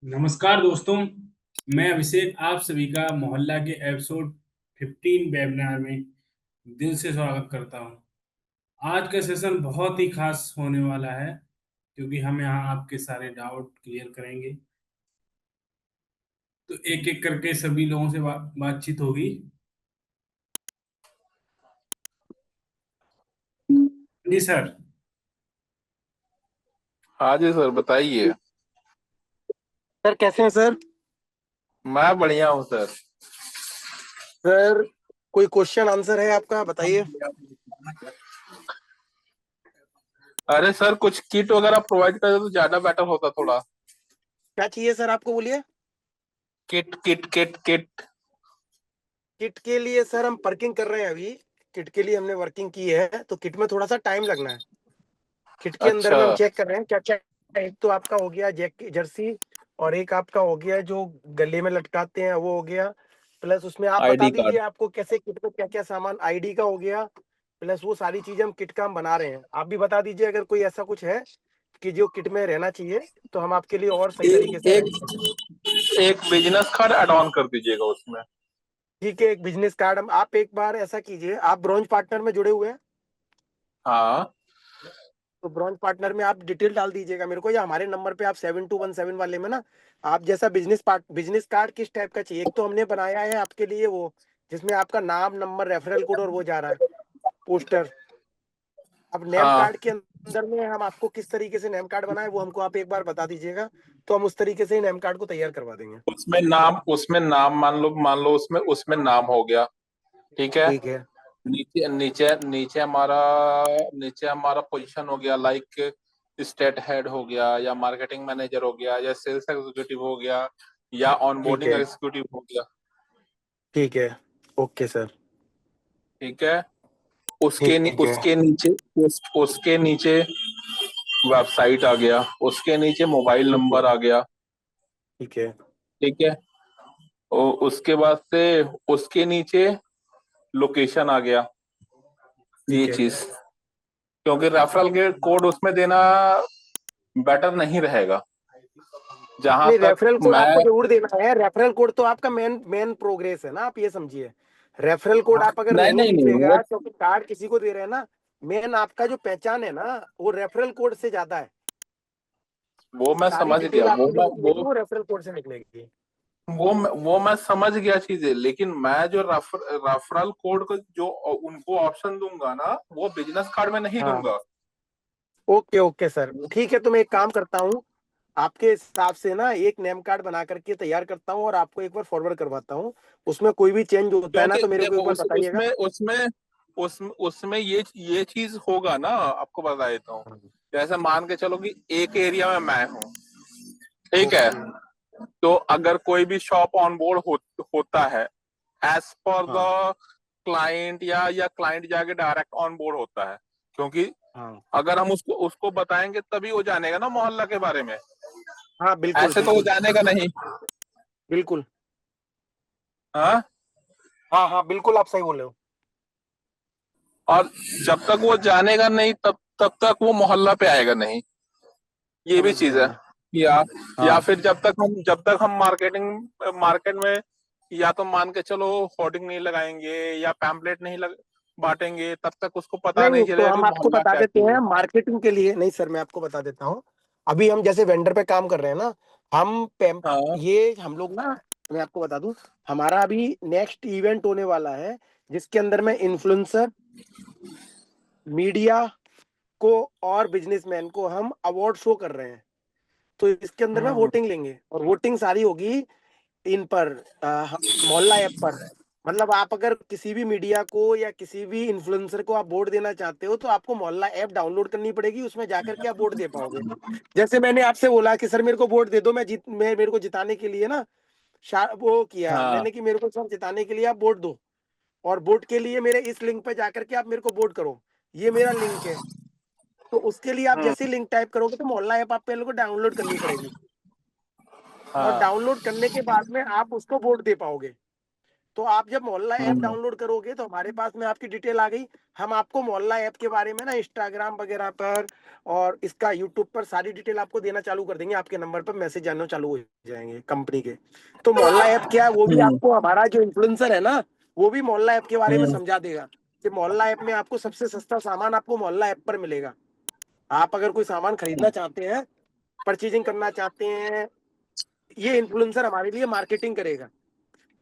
नमस्कार दोस्तों। मैं अभिषेक आप सभी का मोहल्ला के एपिसोड 15 वेबिनार में दिल से स्वागत करता हूं। आज का सेशन बहुत ही खास होने वाला है क्योंकि हम यहां आपके सारे डाउट क्लियर करेंगे। तो एक एक करके सभी लोगों से बातचीत होगी। जी सर। हाँ जी सर, बताइए। सर कैसे हैं सर? मैं बढ़िया हूँ सर। सर कोई क्वेश्चन आंसर है आपका, बताइए। अरे सर, कुछ किट वगैरह प्रोवाइड कर दे तो ज्यादा बेटर होता थोड़ा। क्या चाहिए सर आपको, बोलिए। Kit kit kit kit. Kit के लिए सर हम वर्किंग कर रहे हैं अभी। किट के लिए हमने वर्किंग की है, तो किट में थोड़ा सा टाइम लगना है। किट के अंदर अच्छा। में हम चेक कर रहे हैं क्या क्या। एक तो आपका हो गया जैक की जर्सी, और एक आपका हो गया जो गले में लटकाते हैं वो हो गया। प्लस उसमें आप बता आईडी दीजिए कार्ड। आपको कैसे किट में क्या क्या सामान, आईडी का हो गया। प्लस वो सारी चीजें हम किट का हम बना रहे हैं, आप भी बता दीजिए अगर कोई ऐसा कुछ है कि जो किट में रहना चाहिए, तो हम आपके लिए और सही तरीके एक से अरेंज कर देंगे। एक एक बिजनेस कार्ड ऐड ऑन कर दीजिएगा उसमें। ठीक है, एक बिजनेस कार्ड हम, आप एक बार ऐसा कीजिए, आप ब्रॉन्ज पार्टनर में जुड़े हुए हैं, हाँ। तो ब्रॉन्ज पार्टनर में आप डिटेल डाल दीजिएगा मेरे को, या हमारे नंबर पे आप 7217 वाले में ना, आप जैसा बिजनेस कार्ड किस टाइप का चाहिए। एक तो हमने बनाया है आपके लिए वो, जिसमें आपका नाम, नंबर, रेफरल कोड और वो जा रहा है, पोस्टर। अब नेम हाँ, कार्ड के अंदर में हम आपको किस तरीके से नेम कार्ड बनाए वो हमको आप एक बार बता दीजिएगा, तो हम उस तरीके से ही नेम कार्ड को तैयार करवा देंगे। उसमें नाम मान लो उसमें उसमें नाम हो गया। ठीक है। ठीक है। नीचे नीचे नीचे हमारा पोजीशन हो गया, लाइक स्टेट हेड हो गया, या मार्केटिंग मैनेजर हो गया, या सेल्स एग्जीक्यूटिव हो गया, या ठीक ऑनबोर्डिंग है। एग्जीक्यूटिव हो गया। ठीक है। Okay sir. ठीक है। उसके नी, ठीक है। उसके नीचे उसके नीचे वेबसाइट आ गया, उसके नीचे मोबाइल ठीक है। नंबर आ गया। ठीक है। ठीक है। और उसके बाद से उसके नीचे लोकेशन आ गया। ये ठीक है। चीज, क्योंकि रेफरल के कोड उसमें देना बेटर नहीं रहेगा, जहां नहीं, तक रेफरल कोड आपको मैं। जरूर देना है। रेफरल कोड तो आपका मेन मेन प्रोग्रेस है ना, आप ये समझिए। रेफरल कोड आप अगर नहीं नहीं नहीं नहीं, दीजिएगा, क्योंकि कार्ड किसी को दे रहे हैं ना, मेन आपका जो पहचान है ना, वो रेफरल कोड से ज्यादा है। वो मैं सारी समझ गया। डिटेल आपकी जो निकलेगी वो रेफरल कोड से निकलेगी। वो मैं समझ गया चीजें, लेकिन मैं जो रेफरल कोड को जो उनको ऑप्शन दूंगा ना, वो बिजनेस कार्ड में नहीं हाँ। दूंगा। ओके ओके सर, ठीक है, तो मैं एक काम करता हूँ, आपके हिसाब से ना एक नेम कार्ड बना करके तैयार करता हूँ और आपको एक बार फॉरवर्ड करवाता हूँ। उसमें कोई भी चेंज होता है ना क्योंकि तो मेरे को देखो, एक बार उस बताइएगा। उसमें उसमें उसमें ये चीज होगा ना, आपको बता देता हूँ। जैसे मान के चलो कि एक एरिया में मैं हूँ। ठीक है। ओके। तो अगर कोई भी शॉप ऑन बोर्ड होता है, एज पर हाँ। द क्लाइंट, या क्लाइंट जाके डायरेक्ट ऑन बोर्ड होता है। क्योंकि हाँ। अगर हम उसको उसको बताएंगे तभी वो जानेगा ना मोहल्ला के बारे में। हाँ बिल्कुल ऐसे तो वो बिल्कुल। जानेगा नहीं। बिल्कुल। हाँ। हाँ हाँ बिल्कुल, आप सही बोल रहे हो। और जब तक वो जानेगा नहीं, तब तब तक वो मोहल्ला पे आएगा नहीं। ये भी समझ चीज गया है। मैं। या या हाँ। फिर जब तक हम मार्केट में, या तो मान के चलो होर्डिंग नहीं लगाएंगे, या पैम्पलेट नहीं बांटेंगे, तब तक उसको पता नहीं नहीं तो चलेगा कि हम आपको मोहल्ला बता क्या देते चीज हैं है। मार्केटिंग के लिए। नहीं सर, मैं आपको बता देता हूँ। अभी हम जैसे वेंडर पे काम कर रहे हैं ना, हम हाँ। ये हम लोग ना, मैं आपको बता दूं, हमारा अभी नेक्स्ट इवेंट होने वाला है, जिसके अंदर में इन्फ्लुएंसर, मीडिया को और बिजनेसमैन को हम अवार्ड शो कर रहे हैं। तो इसके अंदर में हम्म। वोटिंग लेंगे, और वोटिंग सारी होगी इन पर, मोहल्ला ऐप पर। मतलब आप अगर किसी भी मीडिया को या किसी भी इन्फ्लुएंसर को आप वोट देना चाहते हो, तो आपको मोहल्ला ऐप डाउनलोड करनी पड़ेगी, उसमें जाकर के आप वोट दे पाओगे। जैसे मैंने आपसे बोला कि सर मेरे को वोट दे दो, मेरे को जिताने के लिए ना, वो किया हाँ। मैंने कि मेरे को सर जिताने के लिए आप वोट दो, और वोट के लिए मेरे इस लिंक पे जाकर के आप मेरे को वोट करो, ये मेरा लिंक है। तो उसके लिए आप हम्म। जैसे लिंक टाइप करोगे, तो मोहल्ला ऐप आप पहले को डाउनलोड करनी पड़ेगी, और हाँ। डाउनलोड करने के बाद में आप उसको वोट दे पाओगे। तो आप जब मोहल्ला ऐप डाउनलोड करोगे तो हमारे पास में आपकी डिटेल आ गई। हम आपको मोहल्ला ऐप के बारे में ना इंस्टाग्राम वगैरह पर और इसका यूट्यूब पर सारी डिटेल आपको देना चालू कर देंगे। आपके नंबर पर मैसेज आना चालू हो जाएंगे कंपनी के। तो मोहल्ला ऐप क्या है वो भी आपको हमारा जो इन्फ्लुएंसर है ना वो भी मोहल्ला ऐप के बारे में समझा देगा कि मोहल्ला ऐप में आपको सबसे सस्ता सामान आपको मोहल्ला ऐप पर मिलेगा। आप अगर कोई सामान खरीदना चाहते हैं, परचेजिंग करना चाहते हैं, ये इन्फ्लुएंसर हमारे लिए मार्केटिंग करेगा।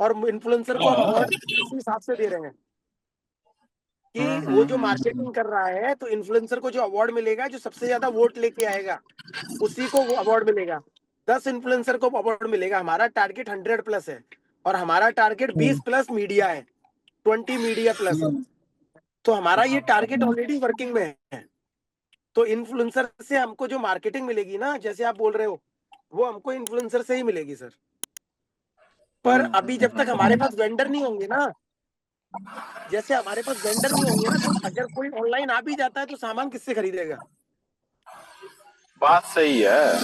और इन्फ्लुएंसर को हम अवार्ड इसी हिसाब से दे रहे हैं कि वो जो मार्केटिंग कर रहा है तो इन्फ्लुएंसर को जो अवार्ड मिलेगा, जो सबसे ज्यादा वोट लेके आएगा उसी को वो अवार्ड मिलेगा। 10 इन्फ्लुएंसर को अवार्ड मिलेगा। हमारा टारगेट 100+ है और हमारा टारगेट 20+ मीडिया है, 20 मीडिया प्लस है। तो हमारा ये टारगेट ऑलरेडी वर्किंग में है। तो इन्फ्लुएंसर से हमको जो मार्केटिंग मिलेगी ना, जैसे आप बोल रहे हो, वो हमको इन्फ्लुएंसर से ही मिलेगी सर। पर अभी जब तक हमारे पास वेंडर नहीं होंगे ना, जैसे हमारे पास वेंडर नहीं होंगे ना, तो अगर कोई ऑनलाइन आ भी जाता है तो सामान किससे खरीदेगा? बात सही है।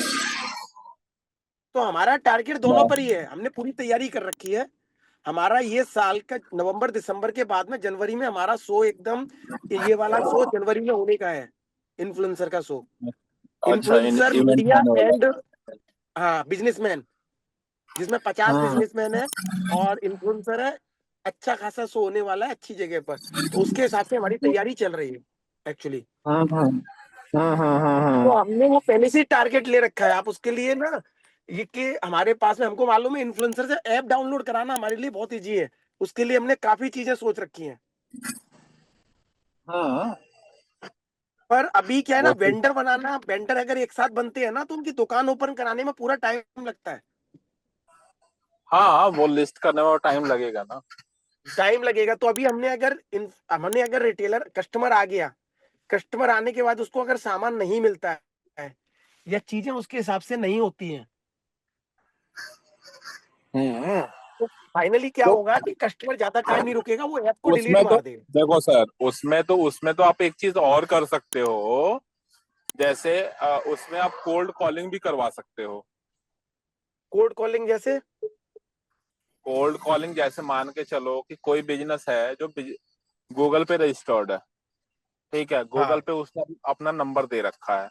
तो हमारा टारगेट दोनों पर ही है। हमने पूरी तैयारी कर रखी है। हमारा ये साल का नवंबर दिसंबर के बाद में जनवरी में हमारा शो एकदम, ये वाला शो जनवरी में होने का है, इन्फ्लुएंसर का शो। अच्छा, इन्फ्लुएंसर इवेंट मीडिया होने वाला एंड हाँ बिजनेसमैन, जिसमें 50 है। बिजनेसमैन है और इन्फ्लुएंसर है। अच्छा खासा शो होने वाला है अच्छी जगह पर। तो उसके हिसाब से हमारी तैयारी चल रही है एक्चुअली। तो हमने वो पहले से टारगेट ले रखा है। आप उसके लिए ना, ये कि हमारे पास में, हमको मालूम है इन्फ्लुएंसर से ऐप डाउनलोड कराना हमारे लिए बहुत इजी है। उसके लिए हमने काफी चीजें सोच रखी हैं। पर अभी क्या है ना, वो तो वेंडर बनाना, वेंडर अगर एक साथ बनते हैं ना तो उनकी दुकान ओपन कराने में पूरा टाइम लगता है। हाँ, वो लिस्ट करने में टाइम लगेगा ना। टाइम लगेगा। तो अभी हमने अगर रिटेलर कस्टमर आ गया, कस्टमर आने के बाद उसको अगर सामान नहीं मिलता है या चीजें उसके हिसाब से नहीं होती हैं, तो फाइनली क्या तो होगा कि कस्टमर ज्यादा टाइम नहीं रुकेगा, वो ऐप को डिलीट उसमें तो मार देगा। देखो सर, उसमें तो आप एक चीज और कर सकते हो। जैसे उसमें आप कोल्ड कॉलिंग भी करवा सकते हो। कोड कॉलिंग जैसे? कोल्ड कॉलिंग जैसे मान के चलो कि कोई बिजनेस है जो गूगल पे रजिस्टर्ड है, ठीक है, गूगल हाँ पे उसने अपना नंबर दे रखा है।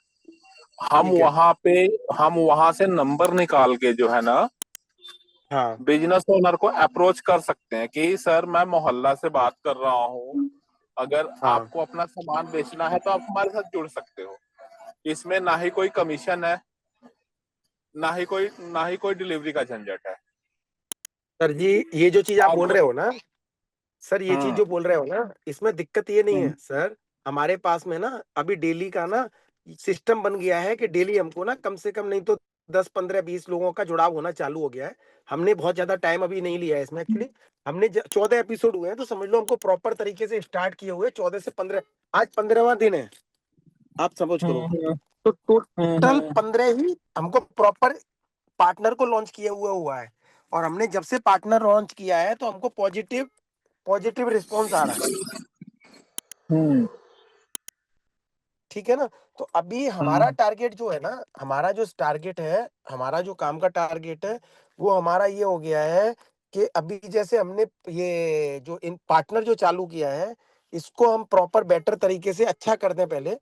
हम ठीक है। वहां पे हम वहां से नंबर निकाल के जो है ना, हाँ बिजनेस ओनर को अप्रोच कर सकते हैं कि सर मैं मोहल्ला से बात कर रहा हूँ, अगर हाँ आपको अपना सामान बेचना है तो आप हमारे साथ जुड़ सकते हो। इसमें ना ही कोई कमीशन है, ना ही कोई डिलीवरी का झंझट है। सर जी, ये जो चीज आप और बोल रहे हो ना, सर ये चीज हम्म जो बोल रहे हो ना, इसमें दिक्कत ये नहीं है सर। हमारे पास में ना अभी डेली का ना सिस्टम बन गया है कि डेली हमको ना कम से कम नहीं तो 10 15 20 लोगों का जुड़ाव होना चालू हो गया है। हमने बहुत ज्यादा टाइम अभी नहीं लिया है इसमें एक्चुअली। हमने 14 एपिसोड हुए हैं, तो समझ लो हमको प्रॉपर तरीके से स्टार्ट किए हुए 14 से 15, आज 15वां दिन है, आप समझ करो। तो टोटल 15 ही हमको प्रॉपर पार्टनर को लॉन्च किया हुआ है। और हमने जब से पार्टनर लॉन्च किया है तो हमको पॉजिटिव पॉजिटिव रिस्पॉन्स आ रहा है। ठीक है ना? तो अभी हमारा टारगेट जो है ना, हमारा जो टारगेट है, हमारा जो काम का टारगेट है, वो हमारा ये हो गया है कि अभी जैसे हमने ये जो इन पार्टनर जो चालू किया है, इसको हम प्रॉपर बेटर तरीके से अच्छा कर दें पहले।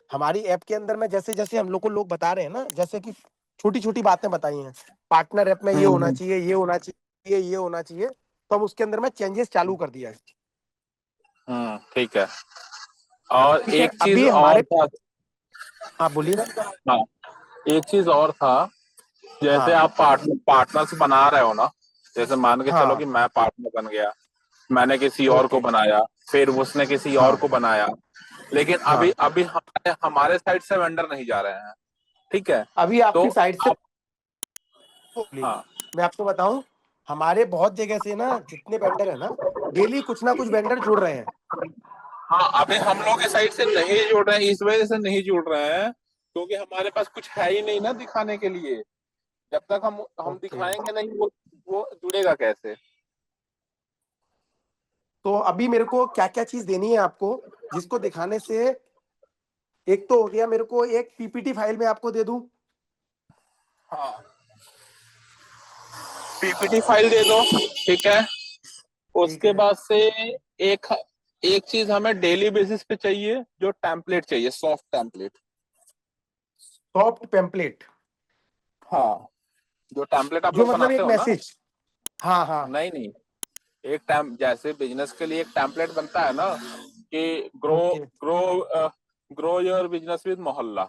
हमारी ऐप के अंदर में जैसे जैसे हम लोग बता रहे हैं ना, जैसे कि छोटी छोटी बातें बताई हैं, पार्टनर ऐप में ये होना चाहिए, ये होना चाहिए, ये होना चाहिए, तो हम उसके अंदर में चेंजेस चालू कर दिया है। ठीक है। और ठीक है। एक चीज अभी और हमारे, था। आप बोलिए। हाँ, एक चीज और था। जैसे हाँ आप पार्टनर्स बना रहे हो ना, जैसे मान के चलो हाँ कि मैं पार्टनर बन गया, मैंने किसी और को ओके। बनाया, फिर उसने किसी और हाँ को बनाया, लेकिन अभी हाँ अभी हमारे हमारे साइड से वेंडर नहीं जा रहे हैं, ठीक है। अभी तो आपकी साइड से आप हाँ मैं आपको बताऊं, हमारे बहुत जगह से ना जितने वेंडर है ना, डेली कुछ ना कुछ वेंडर जुड़ रहे हैं। हाँ, अभी हम लोग के साइड से नहीं जुड़ रहे हैं, इस वजह से नहीं जुड़ रहे हैं क्योंकि हमारे पास कुछ है ही नहीं ना दिखाने के लिए। जब तक हम ओके। दिखाएंगे नहीं, वो जुड़ेगा कैसे। तो अभी मेरे को क्या क्या चीज देनी है आपको, जिसको दिखाने से, एक तो हो गया, मेरे को एक पीपीटी फाइल में आपको दे दूं। हाँ, पीपीटी फाइल दे दो, ठीक है। ठीक उसके है। बाद से एक एक चीज हमें डेली बेसिस पे चाहिए, जो टेम्पलेट चाहिए, सॉफ्ट टेम्पलेट। सॉफ्ट टेम्पलेट, हाँ, जो टेम्पलेट आप जो लोग मतलब बनाते एक हो ना। मैसेज। हाँ हाँ। नहीं नहीं, एक टाइम जैसे बिजनेस के लिए एक टेम्पलेट बनता है ना, कि grow okay. Grow grow your business with मोहल्ला।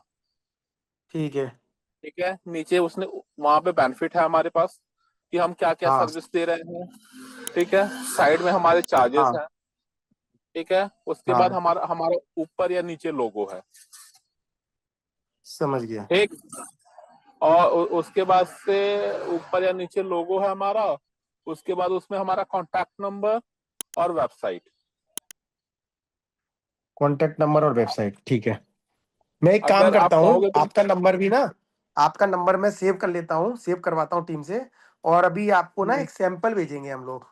ठीक है। ठीक है, नीचे उसने वहां पे बेनिफिट है हमारे पास, कि हम क्या क्या हाँ सर्विस दे रहे हैं। ठीक है, साइड में हमारे चार्जेस हाँ हैं। ठीक है, उसके बाद हाँ, हमारा हमारा ऊपर या नीचे लोगो है। समझ गया। ठीक, और उसके बाद से ऊपर या नीचे लोगो है हमारा। उसके बाद उसमें हमारा कॉन्टैक्ट नंबर और वेबसाइट। कॉन्टेक्ट नंबर और वेबसाइट, ठीक है। मैं एक काम अगर आप करता हूँ, कहोगे तो। आपका नंबर भी ना, आपका नंबर मैं सेव कर लेता हूँ, सेव करवाता हूँ टीम से। और अभी आपको ना एक सैंपल भेजेंगे हम लोग।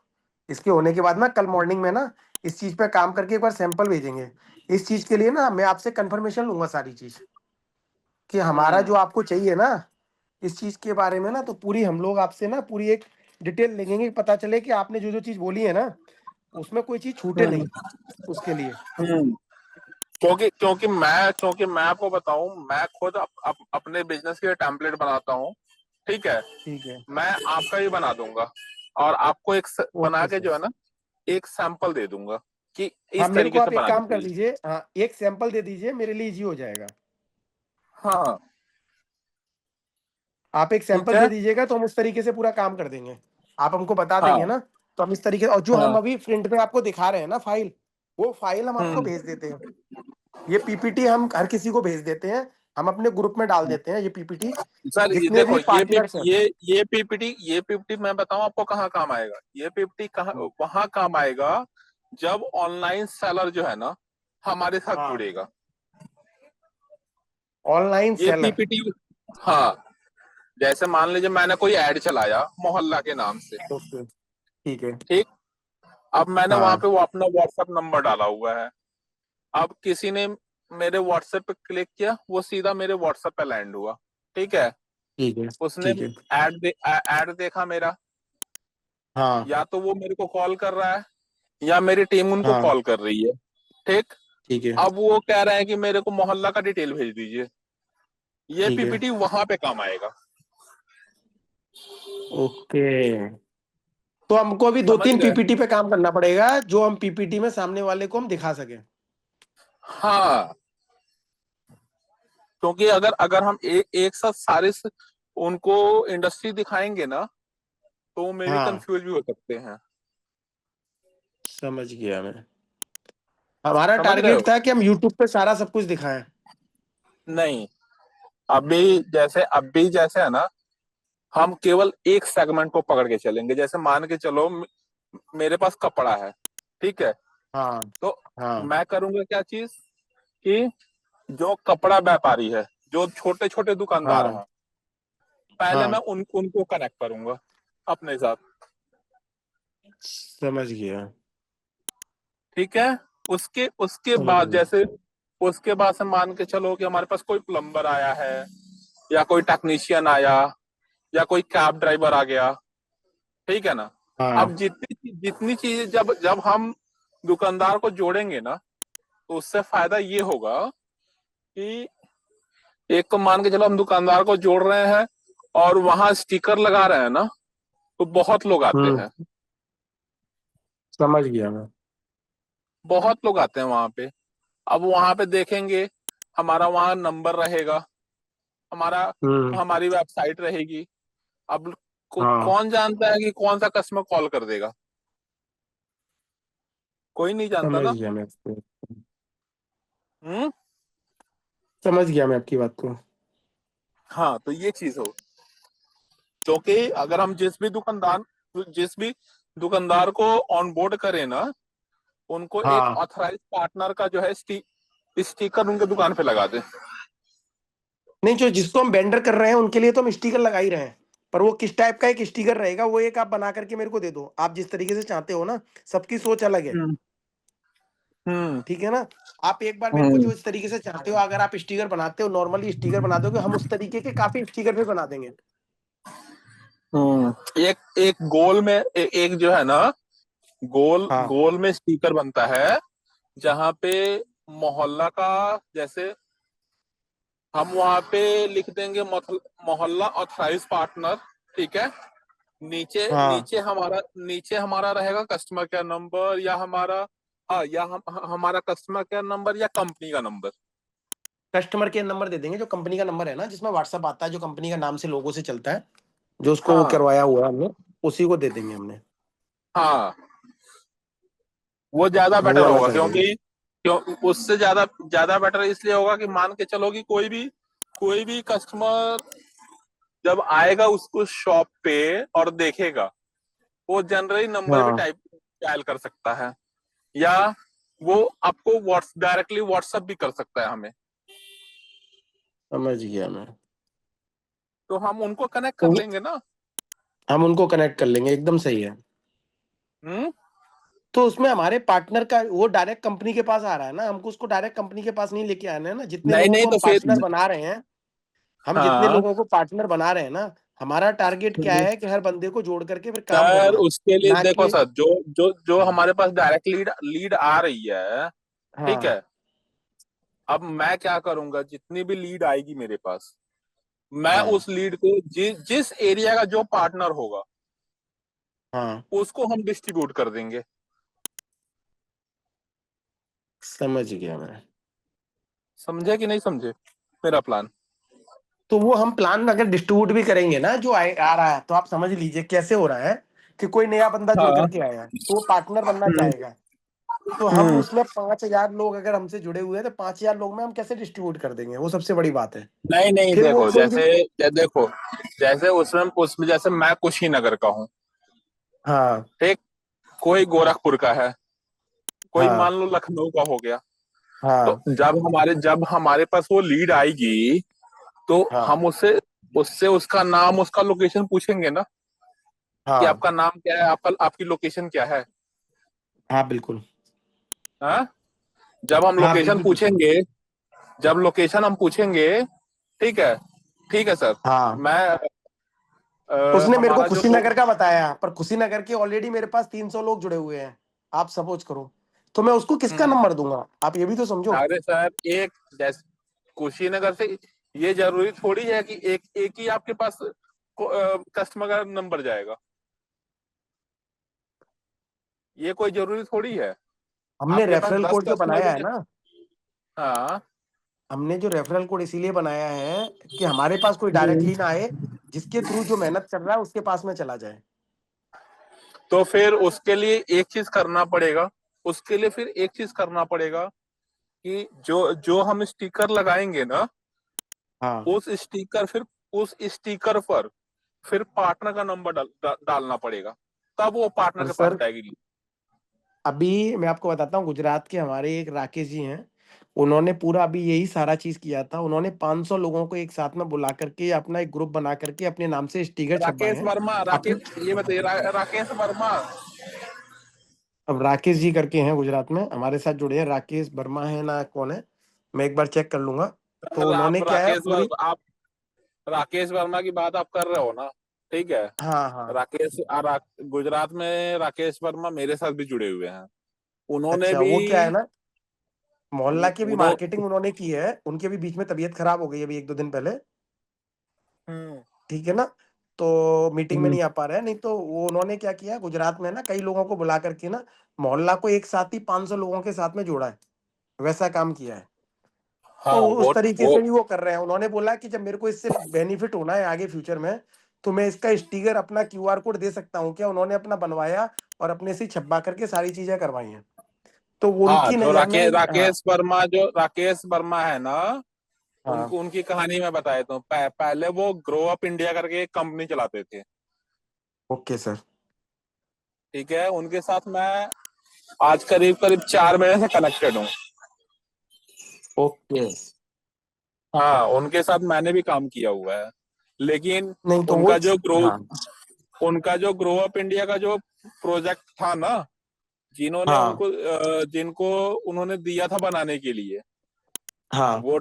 इसके होने के बाद ना कल मॉर्निंग में ना इस चीज पे काम करके एक बार सैंपल भेजेंगे। इस चीज के लिए ना मैं आपसे कंफर्मेशन लूंगा सारी चीज, कि हमारा हम्म जो आपको चाहिए ना इस चीज के बारे में ना, तो पूरी हम लोग आपसे ना पूरी एक डिटेल लेंगे, पता चले कि आपने जो जो चीज बोली है ना उसमें कोई चीज छूटे हम्म नहीं उसके लिए। हम्म। क्योंकि मैं आपको बताऊं, मैं खुद अपने बिजनेस के टेम्पलेट बनाता हूँ। ठीक है, ठीक है। मैं आपका ही बना दूंगा, और आपको बना ओके के सर। जो है ना, एक सैंपल दे दूंगा कि हाँ, इस मेरे को तरीके से आप एक बनानी काम कर चाहिए। दीजिए, हाँ एक सैंपल दे दीजिए, मेरे लिए इजी हो जाएगा। हाँ, आप एक ठीक सैंपल दे है। दीजिएगा तो हम उस तरीके से पूरा काम कर देंगे। आप हमको बता देंगे हाँ ना, तो हम इस तरीके, और जो हम हाँ। अभी प्रिंट पे आपको दिखा रहे हैं ना फाइल, वो फाइल हम आपको हम्म भेज देते हैं। ये पीपीटी हम हर किसी को भेज देते हैं, हम अपने ग्रुप में डाल देते हैं ये पीपीटी, सर, ये जितने देखो, भी पार्टनर्स हैं। ये पीपीटी मैं बताऊं आपको कहाँ काम आएगा। ये पीपीटी कहाँ वहां काम आएगा, जब ऑनलाइन सेलर जो है ना हमारे साथ हाँ, जुड़ेगा। ऑनलाइन ये सेलर। पीपीटी, हाँ, जैसे मान लीजिए मैंने कोई ऐड चलाया मोहल्ला के नाम से। ओके। ठीक है। ठीक, अब मैंने वहां हाँ। पे वो अपना व्हाट्सएप नंबर डाला हुआ है। अब किसी ने मेरे व्हाट्सएप पे क्लिक किया, वो सीधा मेरे व्हाट्सएप पे लैंड हुआ। ठीक है, ठीक है। उसने ठीक है। ऐड देखा मेरा, हाँ या तो वो मेरे को कॉल कर रहा है, या मेरी टीम उनको हाँ। कॉल कर रही है। ठीक, ठीक है। अब वो कह रहे हैं कि मेरे को मोहल्ला का डिटेल भेज दीजिए। ये ठीक है। पीपीटी वहां पे काम आएगा। ओके। तो हमको अभी दो समझ तीन गए। पीपीटी पे काम करना पड़ेगा, जो हम पीपीटी में सामने वाले को हम दिखा सके। हाँ, क्योंकि अगर अगर हम एक साथ उनको इंडस्ट्री दिखाएंगे ना, तो वो मेरी हाँ, कंफ्यूज भी हो सकते हैं। समझ गया मैं। हमारा समझ रहे टारगेट हो। था कि हम यूट्यूब पे सारा सब कुछ दिखाएं। नहीं, अभी जैसे है ना, हम केवल एक सेगमेंट को पकड़ के चलेंगे। जैसे मान के चलो, मेरे पास कपड़ा है। ठीक है, हाँ तो हाँ मैं करूंगा क्या चीज, कि जो कपड़ा व्यापारी है, जो छोटे छोटे दुकानदार हाँ हैं, पहले मैं हाँ, उनको कनेक्ट करूंगा अपने साथ। समझ गया। ठीक है, उसके उसके समझ बाद गया। जैसे उसके बाद से मान के चलो कि हमारे पास कोई प्लम्बर आया है, या कोई टेक्नीशियन आया, या कोई कैब ड्राइवर आ गया। ठीक है ना। हाँ अब जितनी जितनी चीजें जब जब हम दुकानदार को जोड़ेंगे ना, तो उससे फायदा ये होगा कि एक तो मान के चलो हम दुकानदार को जोड़ रहे हैं, और वहां स्टिकर लगा रहे हैं ना, तो बहुत लोग आते हम्म, हैं। समझ गया मैं। बहुत लोग आते हैं वहां पे। अब वहां पे देखेंगे, हमारा वहां नंबर रहेगा, हमारा हम्म। हमारी वेबसाइट रहेगी। अब हाँ, कौन जानता है कि कौन सा कस्टमर कॉल कर देगा। कोई नहीं जानता समझ ना। गया मैं आपको। हम्म। समझ गया मैं आपकी बात को। हाँ, तो ये चीज हो, क्योंकि अगर हम जिस भी दुकानदार को ऑन बोर्ड करें ना, उनको एक हाँ, ऑथराइज पार्टनर का जो है स्टिकर उनके दुकान पे लगा दे। नहीं, जो जिसको हम वेंडर कर रहे हैं उनके लिए तो हम स्टिकर लगा ही रहे हैं, पर वो किस टाइप का एक स्टिकर रहेगा वो एक आप बना करके मेरे को दे दो, आप जिस तरीके से चाहते हो ना। सबकी सोच अलग है। हम्म हम्म ठीक है ना। आप एक बार मेरे को हम्म जो इस तरीके से चाहते हो, अगर आप स्टिकर बनाते हो नॉर्मली स्टिकर बना दोगे, हम उस तरीके के काफी स्टिकर भी बना देंगे। एक एक गोल में एक जो है ना, गोल हाँ गोल में स्टिकर बनता है, जहाँ पे मोहल्ला का, जैसे हम वहां पे लिख देंगे मोहल्ला ऑथराइज पार्टनर, ठीक है। नीचे हाँ। नीचे हमारा रहेगा कस्टमर केयर नंबर, या हमारा, हाँ, या हमारा कस्टमर केयर नंबर या कंपनी का नंबर। कस्टमर केयर नंबर दे देंगे, जो कंपनी का नंबर है ना, जिसमें व्हाट्सअप आता है, जो कंपनी का नाम से लोगो से चलता है, जो उसको वो हाँ करवाया हुआ है हमने, उसी को दे देंगे हमने। हाँ, वो ज्यादा वो बेटर वाला होगा, कर देंगे। क्यों उससे ज्यादा ज्यादा बेटर इसलिए होगा कि मान के चलो कि कोई भी कस्टमर जब आएगा उसको शॉप पे और देखेगा, वो जनरली नंबर भी हाँ डायल कर सकता है, या वो आपको डायरेक्टली व्हाट्सएप भी कर सकता है हमें। समझ गया मैं। तो हम उनको कनेक्ट कर तो लेंगे ना। हम उनको कनेक्ट कर लेंगे, एकदम सही है। हम्म। तो उसमें हमारे पार्टनर का वो डायरेक्ट कंपनी के पास आ रहा है ना, हमको उसको डायरेक्ट कंपनी के पास नहीं लेके आना है ना, जितने नहीं लोगों नहीं, को हम तो फिर, पार्टनर बना रहे हैं, हम जितने हाँ लोगों को पार्टनर बना रहे हैं ना, हमारा टारगेट क्या है कि हर बंदे को जोड़ करके फिर काम सर करना है। उसके लिए ना देखो कि सर, जो जो जो हाँ हमारे पास डायरेक्ट लीड लीड आ रही है, ठीक हाँ है। अब मैं क्या करूंगा, जितनी भी लीड आएगी मेरे पास, मैं हाँ उस लीड को जिस एरिया का जो पार्टनर होगा हाँ। उसको हम डिस्ट्रीब्यूट कर देंगे। समझ गया मैं। समझे कि नहीं समझे मेरा प्लान? तो वो हम प्लान अगर डिस्ट्रीब्यूट भी करेंगे ना, जो आ रहा है, तो आप समझ लीजिए कैसे हो रहा है कि कोई नया बंदा जुड़ हाँ। करके आया है, तो वो पार्टनर बनना हम्म। चाहेगा। तो हम हम्म। उसमें 5,000 लोग अगर हमसे जुड़े हुए हैं, तो 5,000 लोग में हम कैसे डिस्ट्रीब्यूट कर देंगे, वो सबसे बड़ी बात है। नहीं नहीं, फिर वो देखो कोई भी देखो, जैसे उसमें जैसे मैं कुशीनगर का हूँ, हाँ ठीक, कोई गोरखपुर का है, कोई मान हाँ लो लखनऊ का हो गया। तो हाँ जब हमारे पास वो लीड आएगी, तो हाँ हम उससे उससे उसका नाम, उसका लोकेशन पूछेंगे ना, कि हाँ आपका नाम क्या है, आपकी लोकेशन क्या है। हाँ बिल्कुल। हाँ, जब हम हाँ लोकेशन बिल्कुल पूछेंगे। पूछेंगे जब लोकेशन हम पूछेंगे, ठीक है, ठीक है सर। हाँ, मैं उसने मेरे को हमारा जो कुशीनगर का बताया, पर कुशीनगर के ऑलरेडी मेरे पास 300 लोग जुड़े हुए हैं, आप सपोज करो। तो मैं उसको किसका हम्म, नंबर दूंगा, आप ये भी तो समझो। अरे सर, एक जैसे कुशीनगर से, ये जरूरी थोड़ी है कि एक एक ही आपके पास कस्टमर का नंबर जाएगा। ये कोई जरूरी थोड़ी है। हमने आपके पास रेफरल 10 कोड जो कस्टमर बनाया है भी। ना, हाँ। हमने जो रेफरल कोड इसीलिए बनाया है कि हमारे पास कोई हम्म। डायरेक्टली ना आए, जिसके थ्रू जो मेहनत कर रहा है उसके पास में चला जाए। तो फिर उसके लिए एक चीज करना पड़ेगा, उसके लिए फिर एक चीज करना पड़ेगा कि जो जो हम स्टिकर लगाएंगे ना, हाँ उस स्टिकर फिर उस स्टिकर पर फिर पार्टनर का नंबर डालना पड़ेगा, तब वो पार्टनर और के पास सर, जाएगी। अभी मैं आपको बताता हूँ, गुजरात के हमारे एक राकेश जी हैं, उन्होंने पूरा अभी यही सारा चीज किया था। उन्होंने 500 लोगों को एक साथ में बुला करके अपना एक ग्रुप बना करके अपने नाम से स्टिकर छपवाए राकेश हैं। वर्मा, अपने राकेश ये बताइए, राकेश वर्मा। अब राकेश जी करके हैं गुजरात में हमारे साथ जुड़े हैं, राकेश वर्मा है ना कौन है, मैं एक बार चेक कर लूंगा। तो उन्होंने क्या है पूरी आप राकेश वर्मा की बात आप कर रहे हो ना, ठीक है। हाँ हाँ। गुजरात में राकेश वर्मा मेरे साथ भी जुड़े हुए हैं। उन्होंने अच्छा, भी वो क्या है ना, मोहल्ला की भी उन्हों मार्केटिंग उन्होंने की है, उनके भी बीच में तबीयत खराब हो गई अभी 1-2 दिन पहले। हम्म। ठीक है ना। तो मीटिंग में हम्म। नहीं आ पा रहे हैं, नहीं तो वो उन्होंने क्या किया, गुजरात में ना कई लोगों को बुला करके ना मोहल्ला को एक साथ ही 500 लोगों के साथ में जोड़ा है, वैसा काम किया है। हाँ, तो वो उस तरीके वो से ही वो कर रहे हैं। उन्होंने बोला कि जब मेरे को इससे बेनिफिट होना है आगे फ्यूचर में, तो मैं इसका स्टिकर अपना क्यूआर कोड दे सकता हूँ क्या, उन्होंने अपना बनवाया और अपने से छपवा करके सारी चीजें करवाई हैं। तो वो हाँ, उनकी नजर में हाँ जो राकेश वर्मा है ना, हाँ। उनको उनकी कहानी मैं बता देता हूँ। पहले वो ग्रो अप इंडिया करके एक कंपनी चलाते थे, ओके सर। ठीक है। उनके साथ मैं आज करीब करीब 4 महीने से कनेक्टेड हूँ। ओके। हाँ, उनके साथ मैंने भी काम किया हुआ है, लेकिन नहीं तो वो उनका जो ग्रो हाँ उनका जो ग्रो अप इंडिया का जो प्रोजेक्ट था ना, हाँ जिनको उन्होंने दिया था बनाने के लिए, हाँ वो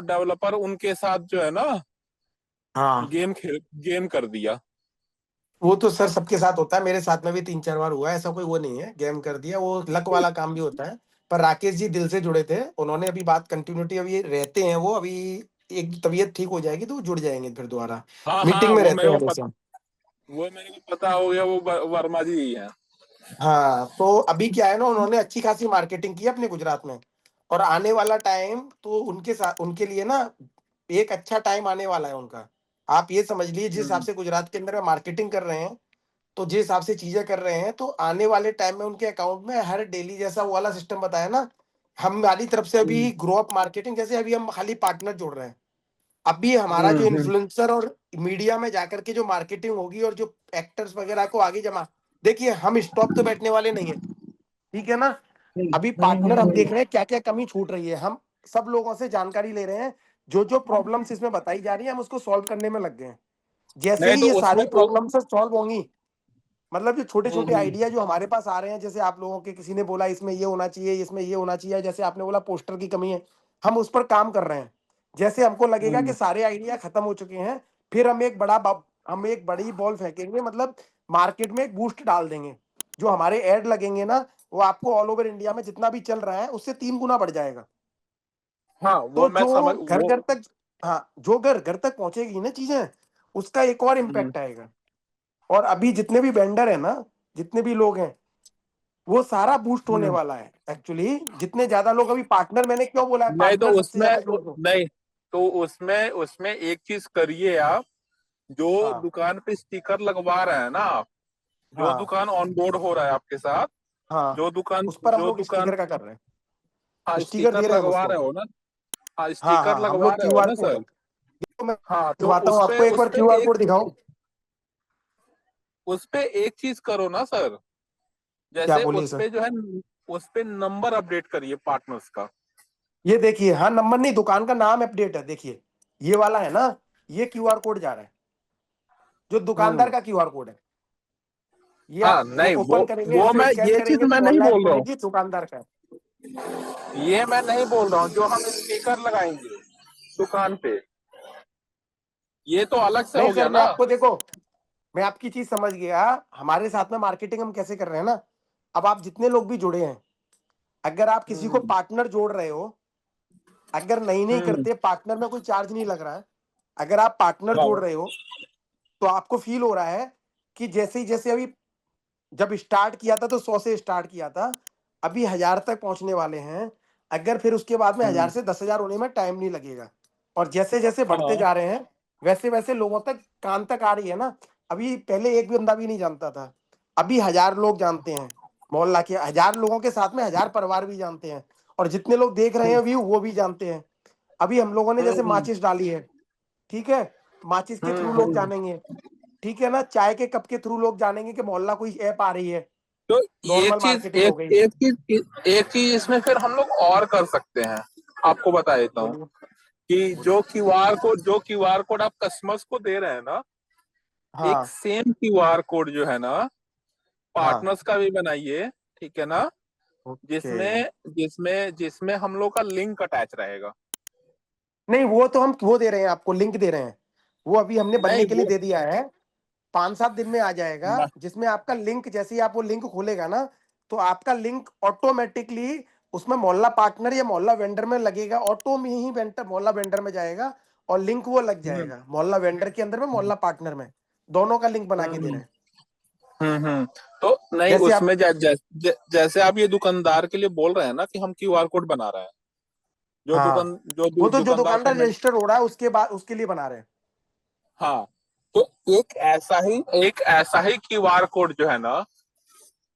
डेवलपर उनके साथ जो है ना, हाँ। गेम कर दिया। वो तो सर सबके साथ होता है, मेरे साथ में भी 3-4 बार हुआ है, ऐसा कोई वो नहीं है गेम कर दिया, वो लक वाला काम भी होता है। पर राकेश जी दिल से जुड़े थे, उन्होंने अभी बात कंटिन्यूटी अभी रहते हैं वो अभी, एक तबीयत ठीक हो जाएगी तो वो जुड़ जाएंगे फिर दोबारा, हाँ हाँ, मीटिंग में रहते हैं हमेशा। वो मेरे को पता हो गया, वो वर्मा जी ही है। हाँ तो अभी क्या है ना, उन्होंने अच्छी खासी मार्केटिंग की है अपने गुजरात में, और आने वाला टाइम तो उनके साथ उनके लिए ना एक अच्छा टाइम आने वाला है उनका। आप ये समझ लीजिए जिस हिसाब हम्म से गुजरात के अंदर में मार्केटिंग कर रहे हैं, तो जिस हिसाब से चीजें कर रहे हैं, तो आने वाले टाइम में उनके अकाउंट में हर डेली जैसा वो वाला सिस्टम बताया ना, हमारी तरफ से अभी हम्म ग्रो अप मार्केटिंग, जैसे अभी हम खाली पार्टनर जोड़ रहे हैं, अभी हमारा जो हम्म। इन्फ्लुएंसर और मीडिया में जाकर के जो मार्केटिंग होगी और जो एक्टर्स वगैरह को आगे जमा, देखिए हम स्टॉप तो बैठने वाले नहीं है, ठीक है ना। अभी पार्टनर हम देख रहे हैं क्या क्या कमी छूट रही है, हम सब लोगों से जानकारी ले रहे हैं, जो जो प्रॉब्लम्स इसमें बताई जा रही है हम उसको सॉल्व करने में लग गए हैं। जैसे नहीं ही तो ये सारी उसमें प्रॉब्लम्स सॉल्व होंगी, मतलब जो छोटे छोटे हम्म आइडिया जो हमारे पास आ रहे हैं, जैसे आप लोगों के किसी ने बोला इसमें ये होना चाहिए, इसमें ये होना चाहिए, जैसे आपने बोला पोस्टर की कमी है, हम उस पर काम कर रहे हैं। जैसे हमको लगेगा कि हम्म। सारे आइडिया खत्म हो चुके हैं, फिर हम एक बड़ी बॉल फेंकेंगे, मतलब मार्केट में एक बूस्ट डाल देंगे, जो हमारे ऐड लगेंगे ना, वो आपको ऑल ओवर इंडिया में जितना भी चल रहा है उससे 3 गुना बढ़ जाएगा। हाँ तो वो मैं जो समझ घर वो। घर तक, हाँ जो घर घर तक पहुंचेगी ना चीजें, उसका एक और हम्म। इम्पैक्ट आएगा। और अभी जितने भी वेंडर है ना, जितने भी लोग हैं, वो सारा बूस्ट होने हम्म। वाला है एक्चुअली। जितने ज्यादा लोग अभी पार्टनर, मैंने क्यों बोला है नहीं तो पार्टनर सबसे उसमें ज्यादा जोड़ दो। नहीं तो उसमें उसमें एक चीज करिए आप, जो हाँ दुकान पे स्टिकर लगवा रहे हैं ना आप, जो हाँ दुकान ऑन बोर्ड हो रहा है आपके साथ, हाँ, जो दुकान उस पर हम जो लोग दुकान स्टिकर का कर रहे हाँ हैं, स्टिकर स्टिकर दे रहे हैं हम लगवा उसको। रहे हो ना, हाँ हाँ स्टिकर हाँ, हम लगवा लोग रहे हो क्यूआर ना कोड, सर। तो मैं हाँ तो दिखाता हूँ आपको, एक बार क्यूआर कोड दिखाओ। उस पे एक चीज करो ना सर, क्या जैसे बोलिए उस सर। पे जो है, उस पे नंबर अपडेट करिए पार्टनर्स का। ये देखिए, हाँ नंबर नहीं, दुकान का नाम अपडेट है, देखिए ये वाला है ना, ये क्यूआर कोड जा रहा है, जो दुकानदार हम्म। का क्यूआर कोड है। ये हाँ आप नहीं ओपन करेंगे, वो इससे मैं स्कैन ये चीज करेंगे तो मैं नहीं मोहल्ला ऐप बोल रहा हूँ, खुलेगी, दुकानदार का है। ये मैं नहीं बोल रहा हूँ, जो हम स्टिकर लगाएंगे दुकान पे, ये तो अलग से नहीं हो गया सर, मैं ना। आपको देखो, मैं आपकी चीज समझ गया। हमारे साथ में मार्केटिंग हम कैसे कर रहे हैं ना, अब आप जितने लोग भी जुड़े हैं, अगर आप किसी को हम्म पार्टनर जोड़ रहे हो, अगर नहीं नहीं हम्म। करते, पार्टनर में कोई चार्ज नहीं लग रहा है, अगर आप पार्टनर जोड़ हाँ रहे हो, तो आपको फील हो रहा है कि जैसे ही जैसे अभी जब स्टार्ट किया था तो 100 से स्टार्ट किया था, अभी 1000 तक पहुंचने वाले हैं, अगर फिर उसके बाद में 1000 हम्म, से 10,000 होने में टाइम नहीं लगेगा, और जैसे जैसे बढ़ते हाँ जा रहे हैं, वैसे वैसे लोगों तक कान तक आ रही है ना। अभी पहले एक भी बंदा भी नहीं जानता था, अभी 1000 लोग जानते हैं, मोहल्ला के 1000 लोगों के साथ में 1000 परिवार भी जानते हैं, और जितने लोग देख रहे हैं व्यू वो भी जानते हैं। अभी हम लोगों ने जैसे हम्म माचिस डाली है, ठीक है, माचिस के थ्रू लोग हम्म। जानेंगे, ठीक है ना, चाय के कप के थ्रू लोग जानेंगे कि मोहल्ला कोई ऐप आ रही है, तो नॉर्मल मार्केटिंग हो एक गई। एक चीज इसमें फिर हम लोग और कर सकते हैं, आपको बता देता हूँ, बोलिए। कि जो क्यूआर कोड आप कस्टमर्स को दे रहे हैं ना, एक हाँ सेम क्यूआर कोड जो है ना, हाँ, पार्टनर्स का भी बनाइए, ठीक है ना, ओके। जिसमें जिसमें जिसमें हम लोग का लिंक अटैच रहेगा। नहीं वो तो हम वो दे रहे हैं, आपको लिंक दे रहे हैं, वो अभी हमने बनने नहीं के लिए वो दे दिया है, 5-7 दिन में आ जाएगा, न- जिसमें आपका लिंक, जैसे ही आप वो लिंक खोलेगा ना, तो आपका लिंक ऑटोमेटिकली उसमें मोहल्ला पार्टनर या मोहल्ला वेंडर में लगेगा, ऑटो में ही वेंडर मोहल्ला वेंडर में जाएगा, और लिंक वो लग हम्म जाएगा मोहल्ला वेंडर के अंदर में, मोहल्ला पार्टनर में, दोनों का लिंक बना के दे रहे हम्म हैं। हम्म। तो नहीं जैसे आप, उसमें जैसे आप ये दुकानदार के लिए बोल रहे हैं ना कि हम क्यूआर कोड बना रहे हैं, हाँ, वो तो जो दुकानदार दुकानदार पेमेंट। रजिस्टर हो रहा है उसके बाद उसके लिए बना रहे हैं। हाँ तो एक ऐसा ही क्यूआर कोड जो है ना,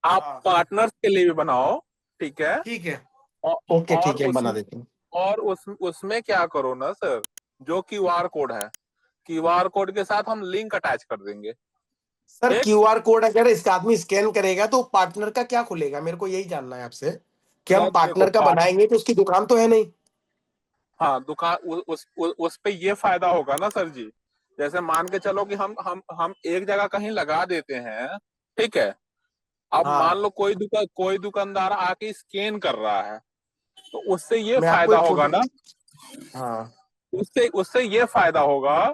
आप हाँ पार्टनर्स के लिए भी बनाओ, ठीक है। ठीक है, और, ओके और ठीक है, हम उस बना देते हैं। और उसमें क्या करो ना सर, जो क्यूआर कोड है, क्यूआर कोड के साथ हम लिंक अटैच कर देंगे। सर ठीक। क्यूआर कोड अगर इसका आदमी स्कैन करेगा तो पार्टनर का क्या खुलेगा, मेरे को यही जानना है आपसे, कि हम मैं देखो पार्टनर का बनाएंगे तो उसकी दुकान तो है नहीं। हाँ दुकान उस पे ये फायदा होगा ना सर जी, जैसे मान के चलो कि हम एक जगह कहीं लगा देते हैं, ठीक है। अब मान हाँ, लो कोई दुकानदार आके स्कैन कर रहा है, तो उससे ये मैं आपको फायदा एक होगा छोटी, ना, हाँ उससे उससे ये फायदा होगा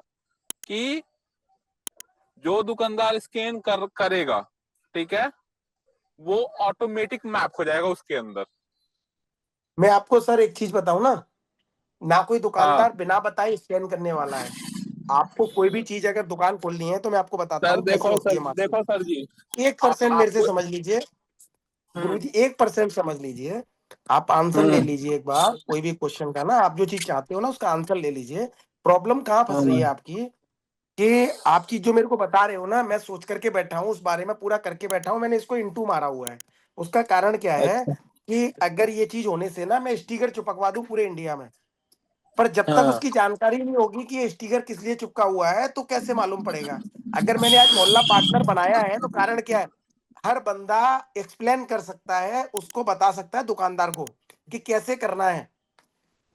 कि जो दुकानदार स्कैन करेगा, ठीक है, वो ऑटोमेटिक मैप हो जाएगा उसके अंदर। मैं आपको सर एक चीज बताऊं ना कोई हाँ दुकानदार बिना बताए स्कैन करने वाला है। आपको कोई भी चीज अगर दुकान खोलनी है तो मैं आपको बताता सर, हूँ कैसे होती है देखो मार्केट। सर जी, 1% मेरे से आपको। समझ लीजिए हम्म। गुरुजी, 1% समझ लीजिए। आप आंसर ले हम्म। लीजिए एक बार कोई भी क्वेश्चन का ना, आप जो चीज चाहते हो ना उसका आंसर ले लीजिए। प्रॉब्लम कहाँ फंस रही है हम्म। आपकी कि आपकी जो मेरे को बता रहे हो ना, मैं सोच करके बैठा हूँ उस बारे में, पूरा करके बैठा हूँ, मैंने इसको इंटू मारा हुआ है। उसका कारण क्या है अच्छा। कि अगर ये चीज होने से ना मैं स्टिकर चिपकवा दूं पूरे इंडिया में, पर जब तक हाँ। उसकी जानकारी नहीं होगी कि ये स्टिकर किस लिए चिपका हुआ है तो कैसे मालूम पड़ेगा। अगर मैंने आज मोहल्ला पार्टनर बनाया है तो कारण क्या है, हर बंदा एक्सप्लेन कर सकता है, उसको बता सकता है दुकानदार को कि कैसे करना है।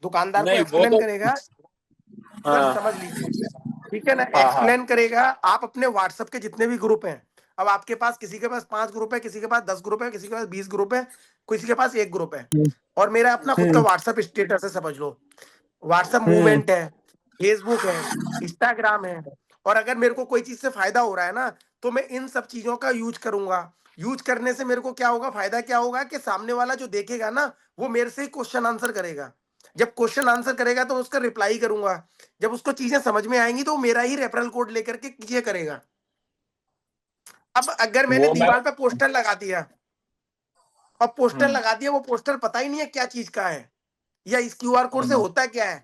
दुकानदार को नहीं, वो एक्सप्लेन तो। करेगा। सर समझ हाँ। लीजिए, ठीक है ना, हाँ। हाँ। एक्सप्लेन करेगा। आप अपने व्हाट्सएप के जितने भी ग्रुप हैं, अब आपके पास किसी के पास 5 ग्रुप है, किसी के पास 10 ग्रुप है, किसी के पास 20 ग्रुप है, किसी के पास 1 ग्रुप है, हम्म। और मेरा अपना खुद का हम्म। व्हाट्सएप स्टेटस है, समझ लो। व्हाट्सएप हम्म। मूवमेंट है, फेसबुक है, इंस्टाग्राम है। और अगर मेरे को कोई चीज से फायदा हो रहा है ना, तो मैं इन सब चीजों का यूज करूंगा। यूज करने से मेरे को क्या होगा, फायदा क्या होगा कि सामने वाला जो देखेगा ना, वो मेरे से क्वेश्चन आंसर करेगा। जब क्वेश्चन आंसर करेगा तो उसका रिप्लाई करूंगा। जब उसको चीजें समझ में आएंगी तो वो मेरा ही रेफरल कोड लेकर के ये करेगा। अब अगर मैंने वो मैं। दीवार पे पोस्टर लगा दिया, और पोस्टर हम्म। लगा दिया, वो पोस्टर पता ही नहीं है क्या चीज का है, या इस क्यूआर कोड से हम्म। होता क्या है,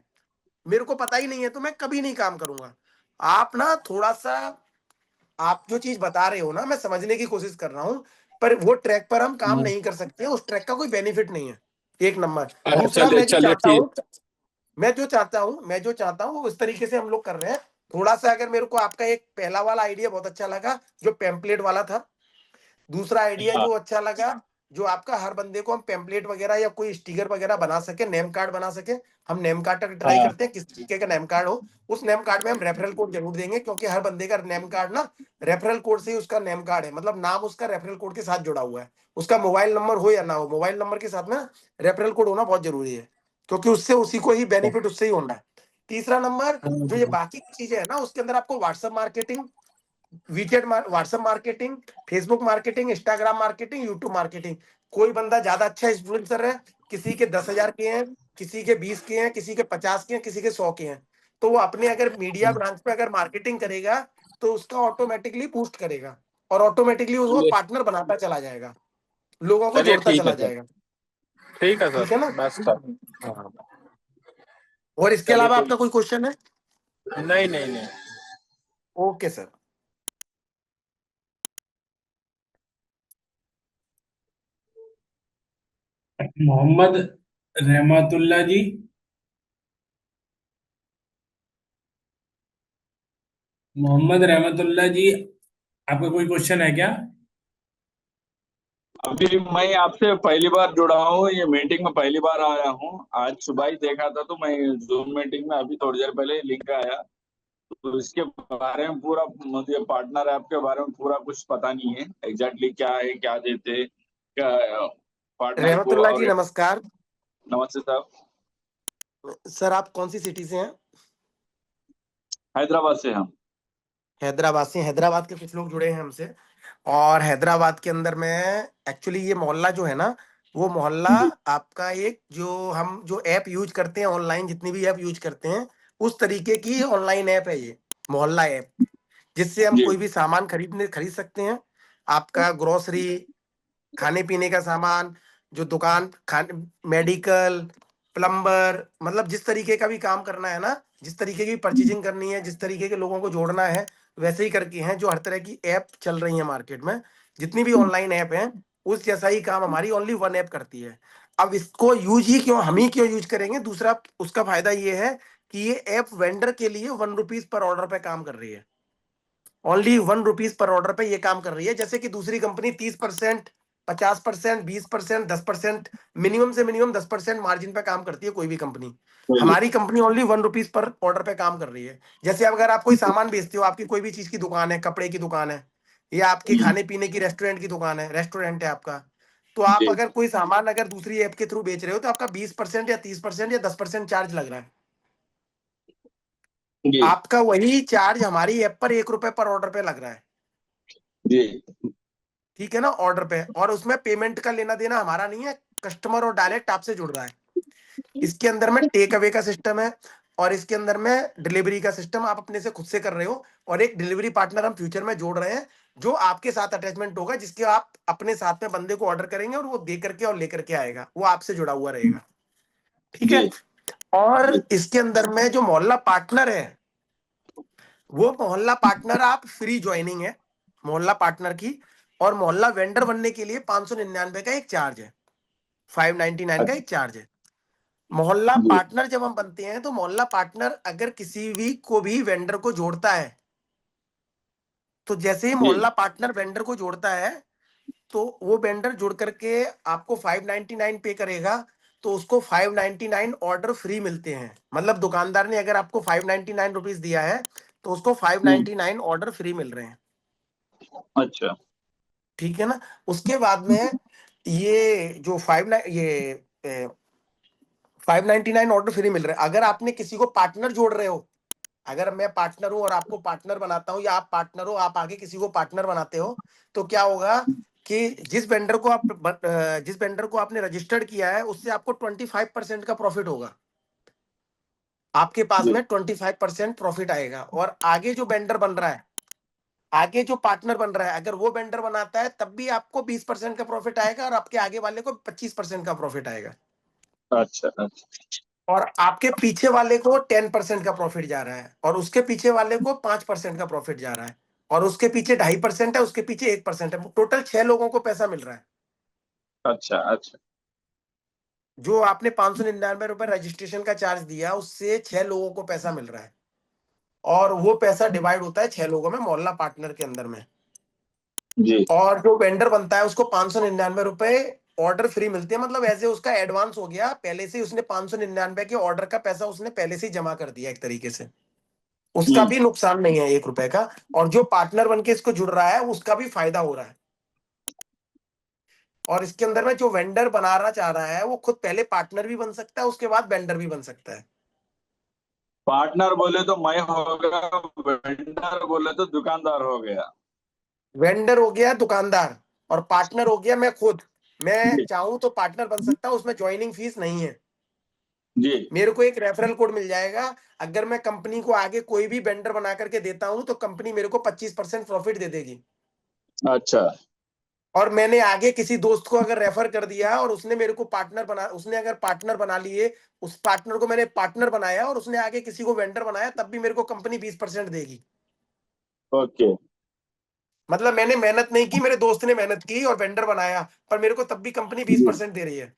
मेरे को पता ही नहीं है, तो मैं कभी नहीं काम करूंगा। आप ना थोड़ा सा, आप जो चीज बता रहे हो ना, मैं समझने की कोशिश कर रहा हूं, पर वो ट्रैक पर हम काम हम्म। नहीं कर सकते, उस ट्रैक का कोई बेनिफिट नहीं है। एक नंबर। अच्छा, दूसरा, चलिए चलिए, ठीक। मैं जो चाहता हूँ वो इस तरीके से हम लोग कर रहे हैं। थोड़ा सा अगर मेरे को आपका एक पहला वाला आइडिया बहुत अच्छा लगा, जो पेम्पलेट वाला था। दूसरा आइडिया हाँ। जो अच्छा लगा, जो आपका हर बंदे को हम पेम्पलेट वगैरह या कोई स्टिकर वगैरह बना सके, नेम कार्ड बना सके। हम नेम कार्ड तक ट्राई हाँ। करते हैं, किस तरीके का नेम कार्ड हो। उस नेम कार्ड में हम रेफरल कोड जरूर देंगे, क्योंकि हर बंदे का नेम कार्ड ना रेफरल कोड से ही उसका नेम कार्ड है, मतलब नाम उसका रेफरल कोड के साथ जुड़ा हुआ है। उसका मोबाइल नंबर हो या ना हो, मोबाइल नंबर के साथ में रेफरल कोड होना बहुत जरूरी है, क्योंकि उससे उसी को ही बेनिफिट उससे ही होना है। तीसरा नंबर, जो ये हम्म। बाकी की चीजें है ना, उसके अंदर आपको WhatsApp marketing, WeChat WhatsApp marketing, Facebook marketing, Instagram marketing, YouTube marketing. कोई बंदा ज्यादा अच्छा इन्फ्लुएंसर है, किसी के 10,000 के हैं, किसी के 20 के हैं, किसी के 50 के हैं, किसी के 100 के हैं, तो वो अपने अगर मीडिया ब्रांच पे अगर मार्केटिंग करेगा तो उसका ऑटोमेटिकली बूस्ट करेगा, और ऑटोमेटिकली वो चलिए। पार्टनर बनाता चला जाएगा, लोगों को चलिए, जोड़ता ठीक चला है सर। जाएगा। ठीक है ठीक है सर, ना। बेस्ट है। हाँ। और इसके चलिए, अलावा कोई। आपका कोई क्वेश्चन है? नहीं नहीं नहीं। Okay sir. मोहम्मद रहमतुल्ला जी। मोहम्मद रहमतुल्ला जी, आपका कोई क्वेश्चन है क्या? अभी मैं आपसे पहली बार जुड़ा हूँ, ये मीटिंग में पहली बार आया हूँ। आज सुबह ही देखा था, तो मैं जूम मीटिंग में अभी थोड़ी देर पहले लिंक आया। तो इसके बारे में पूरा, मुझे पार्टनर ऐप के बारे में पूरा कुछ पता नहीं है, एग्जैक्टली क्या है, क्या देते, क्या पार्टनर को। रहमतुल्ला और जी नमस्कार। नमस्ते साहब। सर आप कौन सी सिटी से हैं? हैदराबाद से हम। हैदराबाद से। हैदराबाद के कुछ लोग जुड़े हैं हमसे, और हैदराबाद के अंदर में एक्चुअली ये मोहल्ला जो है ना, वो मोहल्ला जी। आपका एक, जो हम जो ऐप यूज करते हैं ऑनलाइन, जितनी भी ऐप यूज करते हैं, उस तरीके की ऑनलाइन ऐप है ये मोहल्ला ऐप, जिससे हम जी। कोई भी सामान खरीद सकते हैं। आपका ग्रोसरी, खाने पीने का सामान, जो दुकान, खाने, मेडिकल, प्लम्बर, मतलब जिस तरीके का भी काम करना है ना, जिस तरीके की परचेजिंग करनी है, जिस तरीके के लोगों को जोड़ना है, वैसे ही करके हैं जो हर तरह की ऐप चल रही है मार्केट में, जितनी भी ऑनलाइन ऐप हैं, उस जैसा ही काम हमारी ओनली वन ऐप करती है। अब इसको यूज ही क्यों, हम ही क्यों यूज करेंगे? दूसरा उसका फायदा ये है कि ये ऐप वेंडर के लिए 1 रुपीज पर ऑर्डर पे काम कर रही है। ओनली 1 रुपीज पर ऑर्डर पे ये काम कर रही है। जैसे कि दूसरी कंपनी 30%, 50%, 20%, 10%, मिनिमम से मिनिमम 10% मार्जिन पे काम करती है कोई भी कंपनी। जी। हमारी company only 1 rupees per order पे काम कर रही है। जैसे अगर आप कोई सामान बेचते हो, आपकी कोई भी चीज की दुकान है, कपड़े की दुकान है, या आपकी जी। खाने पीने की रेस्टोरेंट की दुकान है, रेस्टोरेंट है आपका, तो आप जी। अगर कोई सामान अगर दूसरी ऐप के थ्रू बेच रहे हो, तो आपका 20% या 30% या 10% चार्ज लग रहा है। जी आपका वही चार्ज हमारी ऐप पर 1 रुपए पर ऑर्डर पे लग रहा है। जी ठीक है ना, ऑर्डर पे। और उसमें पेमेंट का लेना देना हमारा नहीं है, कस्टमर और डायरेक्ट आपसे जुड़ रहा है। इसके अंदर में टेक अवे का सिस्टम है, और इसके अंदर में डिलीवरी का सिस्टम आप अपने से खुद से कर रहे हो। और एक डिलीवरी पार्टनर हम फ्यूचर में जोड़ रहे हैं, जो आपके साथ अटैचमेंट होगा, जिसके आप अपने साथ में बंदे को ऑर्डर करेंगे और वो दे करके और लेकर के आएगा, वो आपसे जुड़ा हुआ रहेगा। ठीक जी है। और इसके अंदर में जो मोहल्ला पार्टनर है, वो मोहल्ला पार्टनर आप फ्री ज्वाइनिंग है मोहल्ला पार्टनर की। और मोहल्ला वेंडर बनने के लिए 599 का एक चार्ज है, 599 का अच्छा, एक चार्ज है। मोहल्ला जी पार्टनर जब हम बनते हैं, तो मोहल्ला पार्टनर अगर किसी भी को भी वेंडर को जोड़ता है, तो जैसे ही जी मोहल्ला पार्टनर वेंडर को जोड़ता है, तो वो वेंडर जुड़ करके आपको 599 पे करेगा, तो उसको 599 ऑर्डर फ्री मिलते हैं। मतलब दुकानदार ने अगर आपको 599 रुपीज दिया है, तो उसको हम्म, 599 ऑर्डर फ्री मिल रहे हैं। अच्छा ठीक है ना। उसके बाद में ये जो 599 ऑर्डर फ्री मिल रहे हैं। अगर आपने किसी को पार्टनर जोड़ रहे हो, अगर मैं पार्टनर हूं और आपको पार्टनर बनाता हूं, या आप पार्टनर हो, आप आगे किसी को पार्टनर बनाते हो, तो क्या होगा कि जिस वेंडर को आपने रजिस्टर्ड किया है, उससे आपको 25% का प्रॉफिट होगा। आपके पास जी में 25% प्रॉफिट आएगा। और आगे जो वेंडर बन रहा है, आगे जो पार्टनर बन रहा है, अगर वो वेंडर बनाता है, तब भी आपको 20% का प्रॉफिट आएगा, और आपके आगे वाले को 25% का प्रॉफिट आएगा। अच्छा अच्छा और आपके पीछे वाले को 10% का प्रॉफिट जा रहा है, और उसके पीछे वाले को 5% का प्रॉफिट जा रहा है, और उसके पीछे 2.5% है, उसके पीछे 1% है। टोटल 6 लोगों को पैसा मिल रहा है। अच्छा अच्छा जो आपने 599 रुपए रजिस्ट्रेशन का चार्ज दिया, उससे 6 लोगों को पैसा मिल रहा है। और वो पैसा डिवाइड होता है 6 लोगों में, मोहल्ला पार्टनर के अंदर में। जी और जो वेंडर बनता है, उसको 599 रुपए ऑर्डर फ्री मिलते हैं। मतलब ऐसे उसका एडवांस हो गया, पहले से ही उसने 599 के ऑर्डर का पैसा उसने पहले से ही जमा कर दिया एक तरीके से। उसका हम्म, भी नुकसान नहीं है 1 रुपए का। और जो पार्टनर बन के इसको जुड़ रहा है, उसका भी फायदा हो रहा है। और इसके अंदर में जो वेंडर बनाना चाह रहा है, वो खुद पहले पार्टनर भी बन सकता है, उसके बाद वेंडर भी बन सकता है। पार्टनर बोले तो मैं हो गया, वेंडर बोले तो दुकानदार हो गया। वेंडर हो गया दुकानदार, और पार्टनर हो गया मैं खुद। मैं जी चाहूं तो पार्टनर बन सकता हूं, उसमें ज्वाइनिंग फीस नहीं है। जी मेरे को एक रेफरल कोड मिल जाएगा। अगर मैं कंपनी को आगे कोई भी वेंडर बना करके देता हूं, तो कंपनी मेरे को 25% प्रॉफिट दे देगी। अच्छा और मैंने आगे किसी दोस्त को अगर रेफर कर दिया, और उसने मेरे को पार्टनर बना उसने अगर पार्टनर बना लिए, उस पार्टनर को मैंने पार्टनर बनाया, और उसने आगे किसी को वेंडर बनाया, तब भी मेरे को कंपनी 20% देगी। ओके मतलब मैंने मेहनत नहीं की, मेरे दोस्त ने मेहनत की और वेंडर बनाया, पर मेरे को तब भी कंपनी बीस जी परसेंट दे रही है।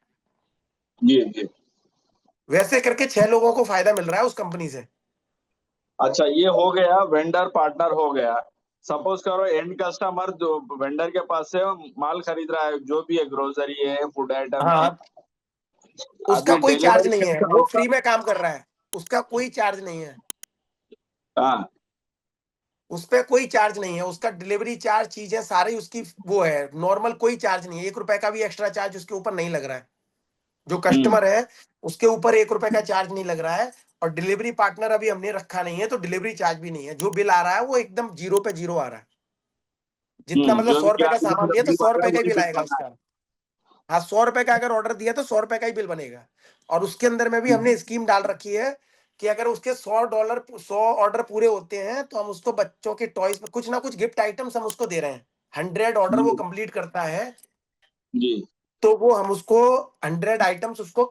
जी जी वैसे करके 6 लोगों को फायदा मिल रहा है उस कंपनी से। अच्छा, ये हो गया वेंडर पार्टनर हो गया। सपोज करो एंड कस्टमर जो वेंडर के पास से माल खरीद रहा है, जो भी है, ग्रोसरी है, फूड आइटम है, हाँ, उसका अभी कोई चार्ज डिलीवरी नहीं है, कैसे वो होगा? फ्री में काम कर रहा है। उसका कोई चार्ज नहीं है। हाँ उस पर कोई चार्ज नहीं है। उसका डिलीवरी चार्ज चीजें सारी उसकी वो है नॉर्मल, कोई चार्ज नहीं है। 1 रुपए का भी एक्स्ट्रा चार्ज उसके ऊपर नहीं लग रहा है। जो हम्म कस्टमर है, उसके ऊपर 1 रुपए का चार्ज नहीं लग रहा है। और डिलीवरी पार्टनर अभी हमने रखा नहीं है, तो डिलीवरी चार्ज भी नहीं है। जो बिल आ रहा है, वो एकदम जीरो पे जीरो आ रहा है। जितना मतलब जो 100 रुपए भी का सामान लिया, तो बिल 100 रुपए बना का ही वही बिल बिल आएगा बना उसका। हाँ, 100 रुपए का अगर ऑर्डर दिया, तो 100 रुपए का ही बिल बनेगा। और उसके अंदर में भी है। हमने स्कीम डाल रखी है कि अगर उसके $100 पूरे होते हैं, तो हम उसको बच्चों के टॉयज में कुछ ना कुछ गिफ्ट आइटम्स हम उसको दे रहे हैं। 100 ऑर्डर वो जी कंप्लीट करता है, जी तो वो हम उसको 100 आइटम्स उसको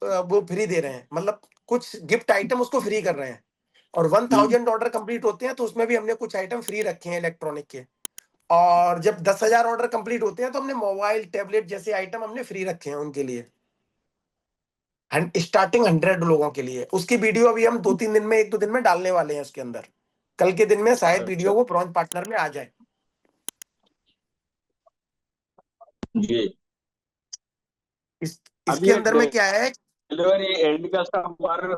वो फ्री दे रहे हैं। मतलब कुछ गिफ्ट आइटम उसको फ्री कर रहे हैं। और वन हम्म, थाउजेंड ऑर्डर कंप्लीट होते हैं, तो उसमें भी हमने कुछ आइटम फ्री रखे हैं इलेक्ट्रॉनिक के। और जब 10,000 ऑर्डर कंप्लीट होते हैं, तो हमने मोबाइल टैबलेट जैसे आइटम हमने फ्री रखे हैं उनके लिए। स्टार्टिंग 100 लोगों के लिए। उसकी वीडियो अभी हम 2-3 दिन में, 1-2 दिन में डालने वाले हैं उसके अंदर। कल के दिन में शायद अच्छा वीडियो वो ब्रॉन्ज पार्टनर में आ जाए। जी। इसके अभी अंदर में क्या है। डिलीवरी एंड कस्टमर,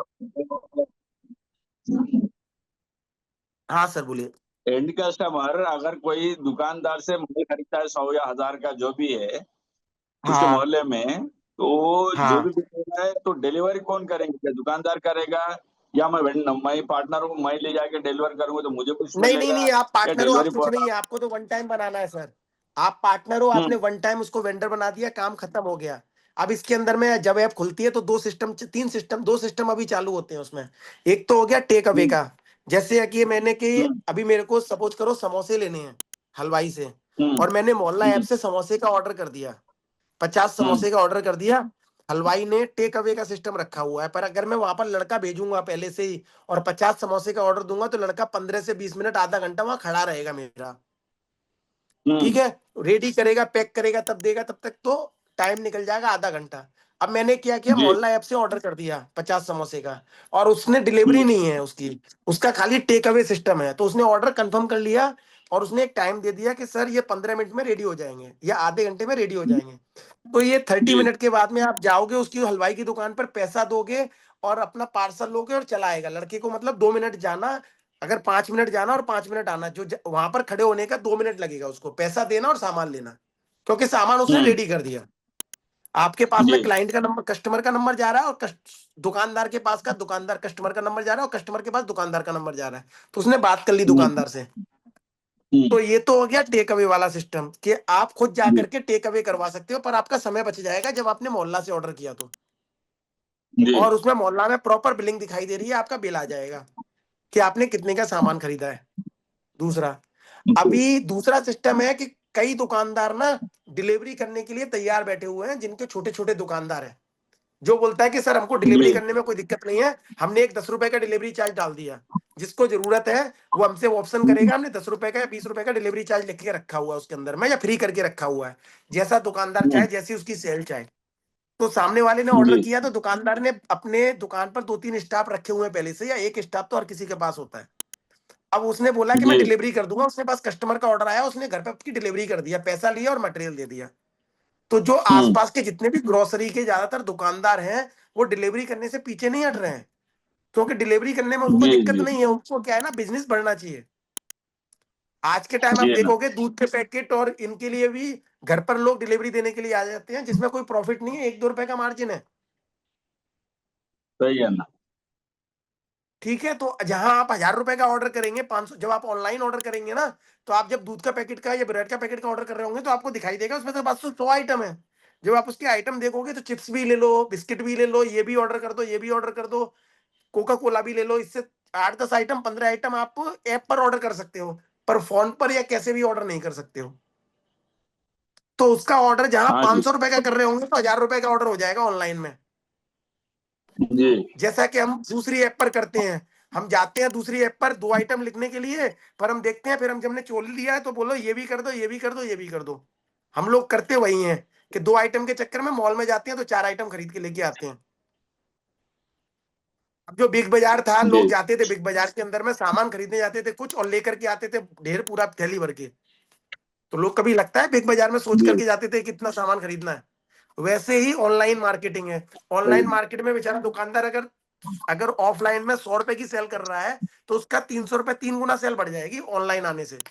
हाँ सर, बोलिए। एंड कस्टमर अगर कोई दुकानदार से माल खरीदता है 100 या 1000 का जो भी है उसके हाँ, मोहल्ले में, तो जो भी हाँ। बिकेगा है तो डिलीवरी कौन करेंगे? क्या दुकानदार करेगा या मैं ही पार्टनर हूँ, मैं ले जाके डिलीवर करूंगा तो मुझे कुछ नहीं नहीं मिलेगा, नहीं, आप या पार्टनर हो, आप डिलीवरी कुछ नहीं है, आपको तो वन टाइम बनाना है सर। आप पार्टनर हो, आपने हम्म वन टाइम उसको वेंडर बना दिया, काम खत्म हो गया। अब इसके अंदर में जब ऐप खुलती है तो दो सिस्टम अभी चालू होते हैं उसमें। एक तो हो गया टेक अवे हम्म का। जैसे कि मैंने कि हम्म अभी मेरे को सपोज करो समोसे लेने हैं हलवाई से, हम्म और मैंने मोहल्ला ऐप हम्म से समोसे का ऑर्डर कर दिया, 50 हम्म समोसे का ऑर्डर कर दिया। हलवाई ने टेक अवे का सिस्टम रखा हुआ है, पर अगर मैं वहां पर लड़का भेजूंगा पहले से ही और 50 समोसे का ऑर्डर दूंगा तो लड़का 15 से 20 मिनट आधा घंटा वहां खड़ा रहेगा मेरा। ठीक हम्म है, रेडी करेगा, पैक करेगा, तब देगा, तब तक तो टाइम निकल जाएगा आधा घंटा। अब मैंने क्या किया, जी मोहल्ला ऐप से ऑर्डर कर दिया 50 समोसे का, और उसने डिलीवरी हम्म नहीं है उसकी, उसका खाली टेक अवे सिस्टम है। तो उसने ऑर्डर कंफर्म कर लिया और उसने एक टाइम दे दिया कि सर ये 15 मिनट में रेडी हो जाएंगे या आधे घंटे में रेडी हो जाएंगे। तो ये 30 मिनट के बाद में आप जाओगे उसकी हलवाई की दुकान पर, पैसा दोगे और अपना पार्सल लोगे और चला आएगा। लड़के को मतलब 2 मिनट जाना, अगर 5 मिनट जाना और 5 मिनट आना, जो वहां पर खड़े होने का 2 मिनट लगेगा उसको, पैसा देना और सामान लेना, क्योंकि सामान उसने हम्म रेडी कर दिया। आपके पास जी में क्लाइंट का नंबर, कस्टमर का नंबर जा रहा है, और दुकानदार के पास का दुकानदार कस्टमर का नंबर जा रहा है, और कस्टमर के पास दुकानदार का नंबर जा रहा है। तो उसने बात कर ली हम्म दुकानदार से। हम्म तो ये तो हो गया टेक अवे वाला सिस्टम कि आप खुद जी जाकर के टेक अवे करवा सकते हो, पर आपका समय बच जाएगा जब आपने मोहल्ला से ऑर्डर किया तो। जी और उसमें मोहल्ला में प्रॉपर बिलिंग दिखाई दे रही है, आपका बिल आ जाएगा कि आपने कितने का सामान खरीदा है। दूसरा, जी अभी दूसरा सिस्टम है कि कई दुकानदार ना डिलीवरी करने के लिए तैयार बैठे हुए हैं, जिनके छोटे छोटे दुकानदार हैं, जो बोलता है कि सर हमको डिलीवरी जी करने में कोई दिक्कत नहीं है, हमने एक 10 रुपए का डिलीवरी चार्ज डाल दिया। जिसको जरूरत है वो हमसे ऑप्शन करेगा, हमने 10 रुपए का या 20 रुपए का डिलीवरी चार्ज लिख के रखा हुआ है उसके अंदर में, या फ्री करके रखा हुआ है, जैसा दुकानदार हम्म चाहे, जैसी उसकी सेल चाहे। तो सामने वाले ने ऑर्डर जी किया तो दुकानदार ने अपने दुकान पर 2-3 स्टाफ रखे हुए हैं पहले से, या एक स्टाफ तो हर किसी के पास होता है। अब उसने बोला कि मैं जी डिलीवरी कर दूंगा, उसने पास कस्टमर का ऑर्डर आया, उसने घर पे उसकी डिलीवरी कर दिया, पैसा लिया और मटेरियल दे दिया। तो जो हम्म आसपास के जितने भी ग्रोसरी के ज्यादातर दुकानदार हैं, वो डिलीवरी करने से पीछे नहीं हट रहे हैं, क्योंकि डिलीवरी करने में उनको जी दिक्कत जी नहीं है, उनको क्या है ना, बिजनेस बढ़ना चाहिए। आज के टाइम आप जी ना देखोगे दूध के पैकेट और इनके लिए भी घर पर लोग डिलीवरी देने के लिए आ जाते हैं, जिसमें कोई प्रॉफिट नहीं है, 1-2 रुपए का मार्जिन है। सही है ना ठीक है, तो जहां आप 1000 रुपए का ऑर्डर करेंगे, 500, जब आप ऑनलाइन ऑर्डर करेंगे ना, तो आप जब दूध का पैकेट का या ब्रेड का पैकेट का ऑर्डर कर रहे होंगे तो आपको दिखाई देगा उसमें से बस 100 आइटम है। जब आप उसके आइटम देखोगे तो चिप्स भी ले लो, बिस्किट भी ले लो, ये भी ऑर्डर कर दो, ये भी ऑर्डर कर दो, कोका कोला भी ले लो, इससे 8-10 आइटम, 15 आइटम आप ऐप पर ऑर्डर कर सकते हो, पर फोन पर या कैसे भी ऑर्डर नहीं कर सकते हो। तो उसका ऑर्डर जहां हाँ जी 500 रुपए का कर रहे होंगे तो 1000 रुपए का ऑर्डर हो जाएगा ऑनलाइन में। जी जैसा कि हम दूसरी ऐप पर करते हैं, हम जाते हैं दूसरी ऐप पर 2 आइटम लिखने के लिए, पर हम देखते हैं, फिर हम जब हमने चोली लिया है तो बोलो ये भी कर दो, ये भी कर दो, ये भी कर दो। हम लोग करते वही हैं कि 2 आइटम के चक्कर में मॉल में जाते हैं तो 4 आइटम खरीद के लेके आते हैं। अब जो बिग बाजार था, जी लोग जाते थे बिग बाजार के अंदर में, सामान खरीदने जाते थे कुछ और लेकर के आते थे ढेर, पूरा थैली भर के। तो लोग, कभी लगता है बिग बाजार में सोच जी करके जाते थे कितना सामान खरीदना है? वैसे ही ऑनलाइन मार्केटिंग है। सही ऑनलाइन मार्केट में बेचारा दुकानदार अगर अगर ऑफलाइन में 100 रुपए की सेल कर रहा है, तो उसका 300 रुपए 3 गुना सेल बढ़ जाएगी ऑनलाइन आने से। तो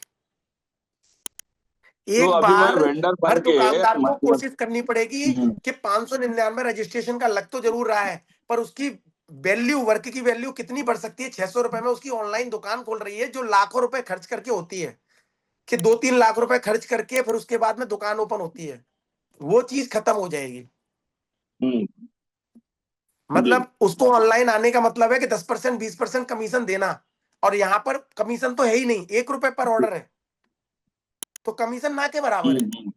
एक अभी मैं बार वेंडर हर बन के दुकानदार को मतलब कोशिश करनी पड़ेगी कि 599 रजिस्ट्रेशन का लग तो जरूर रहा है, पर उसकी वैल्यू, वर्क की वैल्यू कितनी बढ़ सकती है? 600 रुपए में उसकी ऑनलाइन दुकान खोल रही है, जो लाखों रुपए खर्च करके होती है, कि 2-3 लाख रुपए खर्च करके फिर उसके बाद में दुकान ओपन होती है, वो चीज खत्म हो जाएगी। हम्म जी मतलब उसको ऑनलाइन आने का मतलब है कि 10%, 20% कमीशन देना, और यहाँ पर कमीशन तो है ही नहीं, 1 रुपए पर ऑर्डर है, तो कमीशन ना के बराबर है। हम्म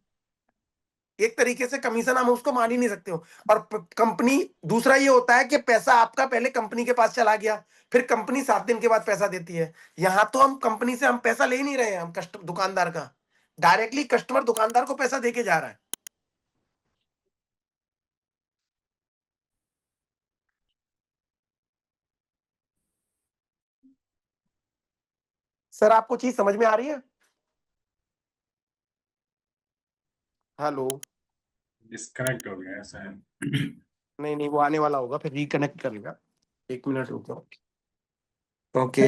एक तरीके से कमीशन हम उसको मान ही नहीं सकते हो। और कंपनी, दूसरा ये होता है कि पैसा आपका पहले कंपनी के पास चला गया, फिर कंपनी 7 दिन के बाद पैसा देती है। यहाँ तो हम कंपनी से हम पैसा ले ही नहीं रहे हैं, हम कस्टमर दुकानदार का, डायरेक्टली कस्टमर दुकानदार को पैसा देके जा रहा है। सर आपको चीज समझ में आ रही है? हेलो? डिस्कनेक्ट हो गया ऐसा है। नहीं नहीं, वो आने वाला होगा, फिर रिकनेक्ट करेगा। 1 मिनट रुको। ओके।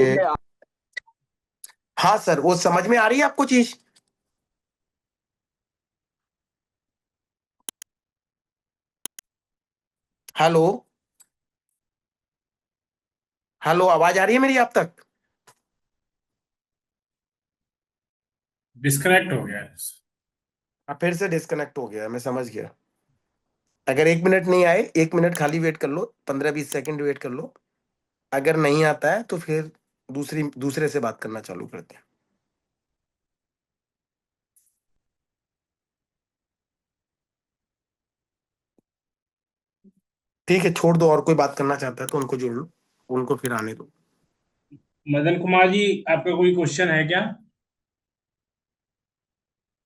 हाँ सर, वो समझ में आ रही है आपको चीज? हेलो? हेलो, आवाज आ रही है मेरी आप तक? डिस्कनेक्ट हो गया है। फिर से डिस्कनेक्ट हो गया, मैं समझ गया। अगर 1 मिनट नहीं आए, 1 मिनट खाली वेट कर लो, 15-20 सेकंड वेट कर लो। अगर नहीं आता है तो फिर दूसरे से बात करना चालू करते हैं। ठीक है, छोड़ दो, और कोई बात करना चाहता है तो उनको जोड़ लो, उनको फिर आने दो। मदन कुमार जी, आपका कोई क्वेश्चन है क्या?